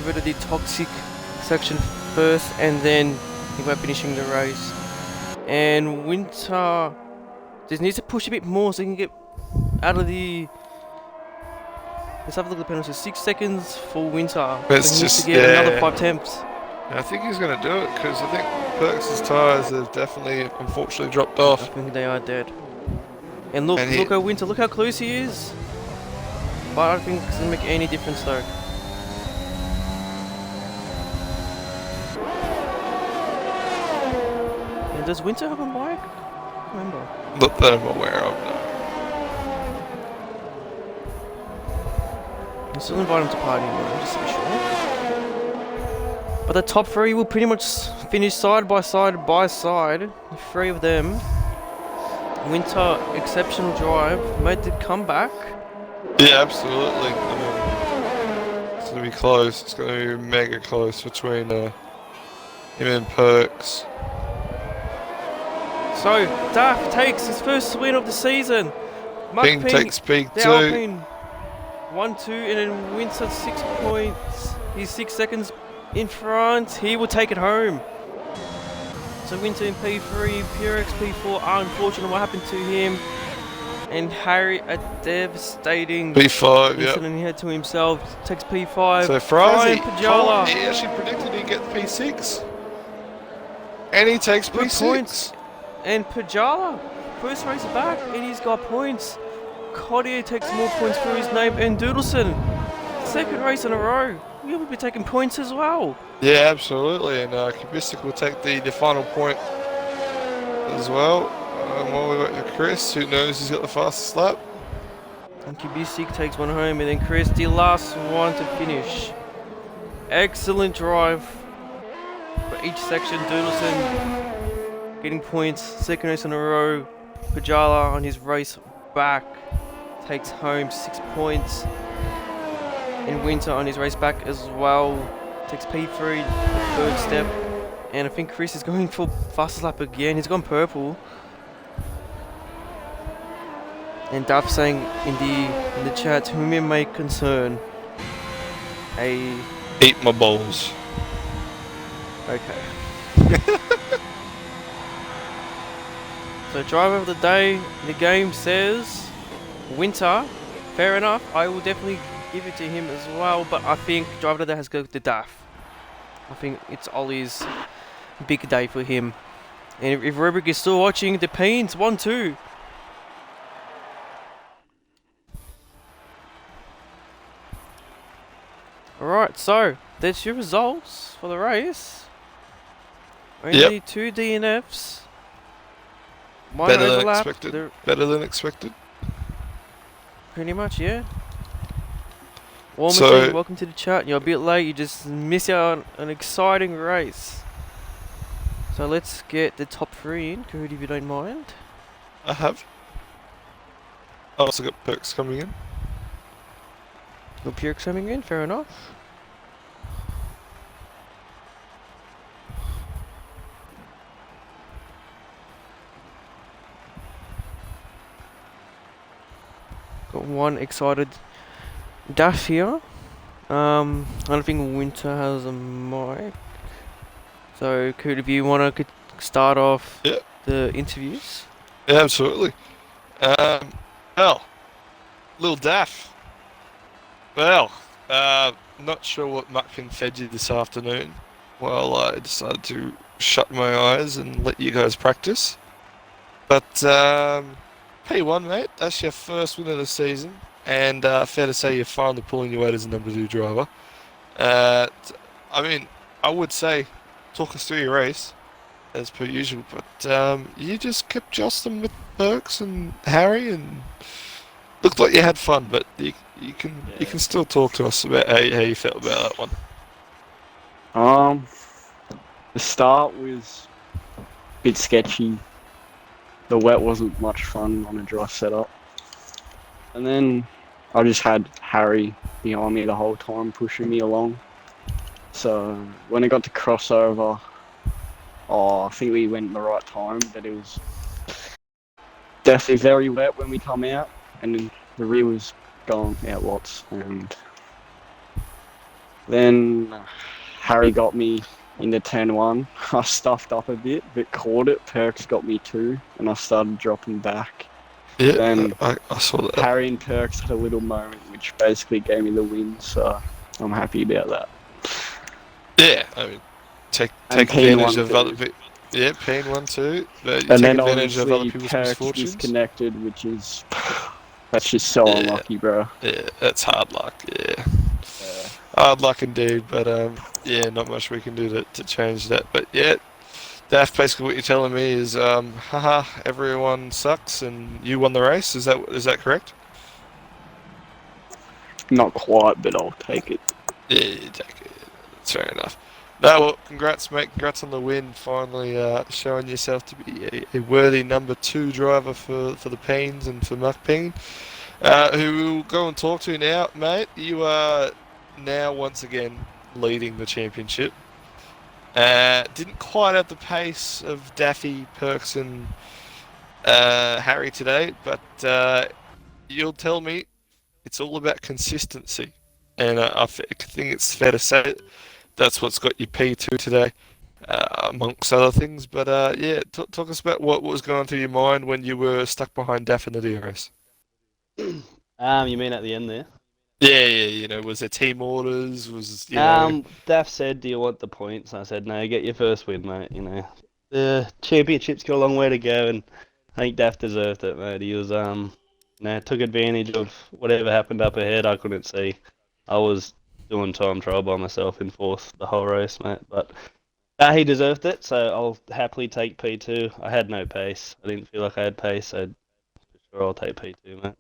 rid of the toxic section first, and then think about finishing the race. And Winter just needs to push a bit more so he can get out of the. Let's have a look at the penalty. 6 seconds for Winter. It's So he needs just- to get yeah. another 5 attempts. I think he's going to do it because I think Perks' tyres have definitely, unfortunately, dropped I off. think they are dead. And look, And he- look at Winter, look how close he is. But I don't think it doesn't make any difference though. And does Winter have a bike? I don't remember. Not that I'm aware of, no. I'll still invite him to party anyway, just to be sure. But the top three will pretty much finish side by side by side. The three of them. Winter, exceptional drive, made the comeback. Yeah, absolutely. I mean, it's going to be close. It's going to be mega close between him and Perks. So, Daff takes his first win of the season. Mark Ping takes Ping the 2. Alpine 1-2, and then Winter 6 points. He's 6 seconds in front. He will take it home. So Winter in P3, Purex P4 are unfortunate what happened to him. And Harry, a devastating P5, yeah. incident he had to himself, takes P5. So Brian Frazi, Pajala, he actually predicted he'd get P6. And he takes good P6. points. And Pajala, first race back, and he's got points. Cottier takes more points through his name, and Doodleson, second race in a row. He will be taking points as well. Yeah, absolutely. And Kubistic will take the final point as well. While we wait for Chris, who knows he's got the fastest lap. And Kubisik takes one home, and then Chris, the last one to finish. Excellent drive for each section. Doodleson getting points, second race in a row. Pajala on his race back takes home 6 points. And Winter on his race back as well takes P3, the third step. And I think Chris is going for fastest lap again. He's gone purple. And Duff saying in the chat, whom it may concern, Eat my balls. Okay. So driver of the day, the game says Winter. Fair enough. I will definitely give it to him as well. But I think driver of the day has to go to Duff. I think it's Ollie's big day for him. And if Rubric is still watching, the Pains 1-2. Alright, so that's your results for the race. Only 2 DNFs. One Better than overlap. expected. Better than expected. Pretty much, yeah. War So- Machine, welcome to the chat. You're a bit late, you just miss out on an exciting race. So let's get the top 3 in, Kahoot, if you don't mind. I have. I also got Perks coming in. Your Purex coming in, fair enough. Got one excited Dash here. I don't think Winter has a mic. So, Coot, if you want to start off Yeah. the interviews. Yeah, absolutely. Well, Lil Daff. Well, not sure what Muckfin fed you this afternoon. Well, I decided to shut my eyes and let you guys practice. But, P1, mate, that's your first win of the season. And fair to say you're finally pulling your weight as a number 2 driver. I mean, I would say, talk us through your race, as per usual, but you just kept jostling with Perks and Harry, and looked like you had fun. But you can still talk to us about how you felt about that one. The start was a bit sketchy. The wet wasn't much fun on a dry setup. And then I just had Harry behind me the whole time, pushing me along. So when it got to crossover, I think we went in the right time, but it was definitely very wet when we come out, and then the rear was going out lots. And then Harry got me into turn 1. I stuffed up a bit, but caught it. Perks got me 2, and I started dropping back. Yeah, Then I saw that. Harry and Perks had a little moment, which basically gave me the win, so I'm happy about that. Yeah, I mean, take And advantage P1 of other people. Yeah, Payne won too. But you And take then advantage of other obviously people's Perks misfortunes. disconnected, which is that's just so Yeah, unlucky, bro. yeah, that's hard luck. Yeah, Yeah. hard luck indeed. But yeah, not much we can do to change that. But yeah, Daft, basically what you're telling me is, haha, everyone sucks and you won the race. Is that correct? Not quite, but I'll take it. Yeah, you take it. That's fair enough. No, well, congrats, mate. Congrats on the win. Finally, showing yourself to be a worthy number two driver for the Pains and for Mark Payne. Who we'll go and talk to now, mate. You are now once again leading the championship. Didn't quite have the pace of Daffy, Perks, and Harry today, but you'll tell me it's all about consistency. And I think it's fair to say that's what's got you P2 today, amongst other things. But yeah, talk us about what was going through your mind when you were stuck behind Daff in the DRS. You mean at the end there? Yeah, yeah, was there team orders? Daff said, "Do you want the points?" I said, "No, get your first win, mate. The championship's got a long way to go, and I think Daff deserved it, mate. He was took advantage of whatever happened up ahead. I couldn't see. I was doing time trial by myself in fourth the whole race, mate. But he deserved it, so I'll happily take P2. I had no pace. I didn't feel like I had pace, so for sure I'll take P2, mate."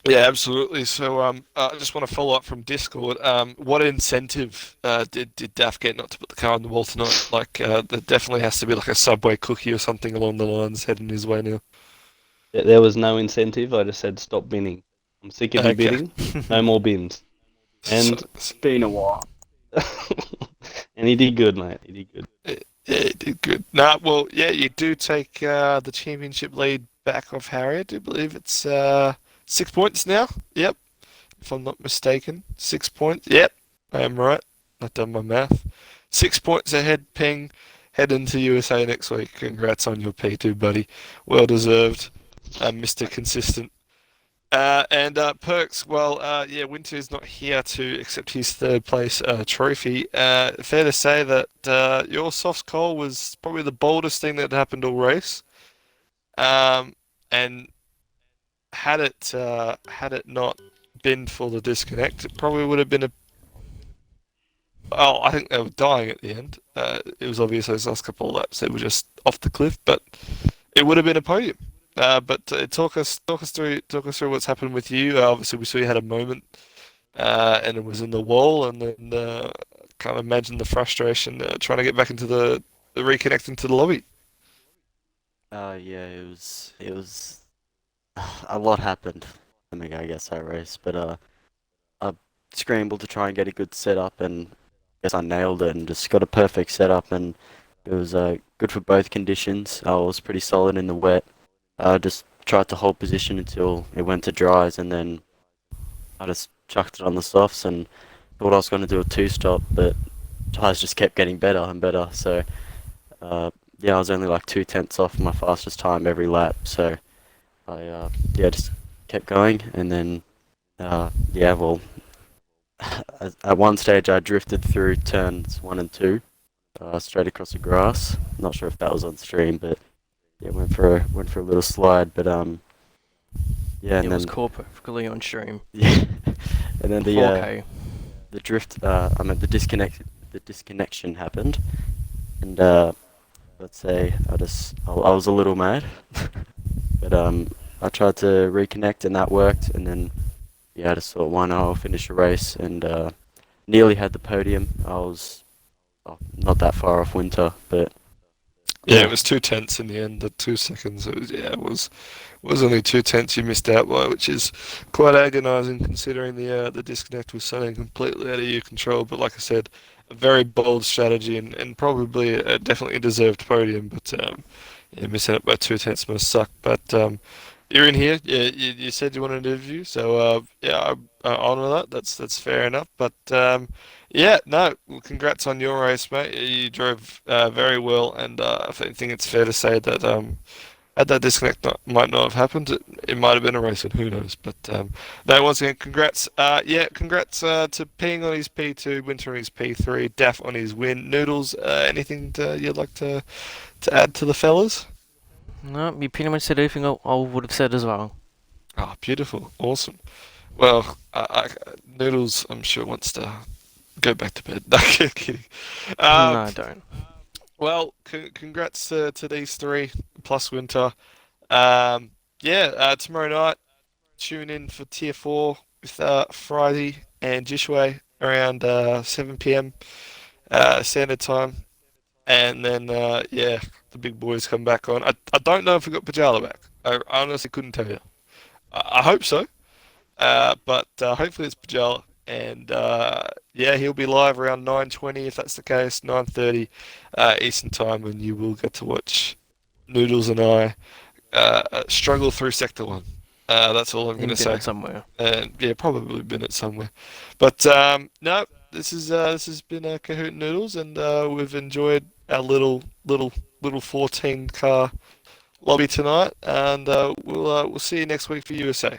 Yeah, absolutely. So, I just want to follow up from Discord. What incentive did Daff get not to put the car on the wall tonight? Like, there definitely has to be like a Subway cookie or something along the lines heading his way now. There was no incentive. I just said, "Stop binning. I'm sick of you Okay. binning. No more bins." And It's been a while. and he did good, mate. He did good. Yeah, you did good. Nah, well, yeah, you do take the championship lead back off Harry. I do believe it's 6 points now. Yep, if I'm not mistaken. 6 points. Yep, I am right. I've done my math. 6 points ahead, Ping. Head into USA next week. Congrats on your P2, buddy. Well deserved. Mr. Consistent. And Perks, well, yeah, Winter's not here to accept his third place trophy. Fair to say that your soft coal was probably the boldest thing that happened all race. And had it not been for the disconnect, it probably would have been a. Oh, I think they were dying at the end. It was obvious those last couple of laps they were just off the cliff, but it would have been a podium. But talk us through what's happened with you. Obviously, we saw you had a moment, and it was in the wall, and then can't imagine the frustration trying to get back into the reconnecting to the lobby. Yeah, it was a lot happened. I mean, I guess that race, but I scrambled to try and get a good setup, and I guess I nailed it and just got a perfect setup, and it was good for both conditions. I was pretty solid in the wet. I just tried to hold position until it went to dries, and then I just chucked it on the softs and thought I was going to do a two-stop, but tyres just kept getting better and better. So yeah, I was only like 2/10 off my fastest time every lap. So I yeah, just kept going, and then yeah, well, at one stage I drifted through turns 1 and 2, straight across the grass. Not sure if that was on stream, but yeah, went for a little slide, but yeah, and It then was caught perfectly on stream. yeah, and then the 4K. the drift, I mean the disconnection happened, and let's say I was a little mad, but I tried to reconnect and that worked, and then yeah, I just thought why not, I'll finish the race, and nearly had the podium. I was not that far off Winter, but Yeah, yeah, it was 2/10 in the end. The 2 seconds. It was only 2/10 you missed out by, which is quite agonising considering the disconnect was something completely out of your control. But like I said, a very bold strategy and probably a definitely deserved podium. But yeah, missing it by 2/10 must suck. But you're in here. Yeah, you said you wanted an interview, so yeah, I honour that. That's fair enough. But yeah, no, well, congrats on your race, mate. You drove very well, and I think it's fair to say that had that disconnect, might not have happened. It might have been a race, and who knows? But no, once again, congrats. Congrats to Ping on his P2, Winter on his P3, Daff on his win. Noodles, anything you'd like to add to the fellas? No, you pretty much said everything I would have said as well. Ah, beautiful, awesome. Well, Noodles, I'm sure wants to go back to bed. No, kidding. No, don't. Well, congrats to these three plus Winter. Tomorrow night, tune in for Tier 4 with Friday and Jishway around 7 p.m. Standard Time. And then, the big boys come back on. I don't know if we got Pajala back. I honestly couldn't tell you. I hope so. But hopefully it's Pajala. And he'll be live around 9:20 if that's the case, 9:30 Eastern Time, and you will get to watch Noodles and I struggle through Sector 1. That's all I'm going to say. Somewhere. And probably been it somewhere. But no, this has been Kahoot Noodles, and we've enjoyed our little 14 car lobby tonight, and we'll see you next week for USA.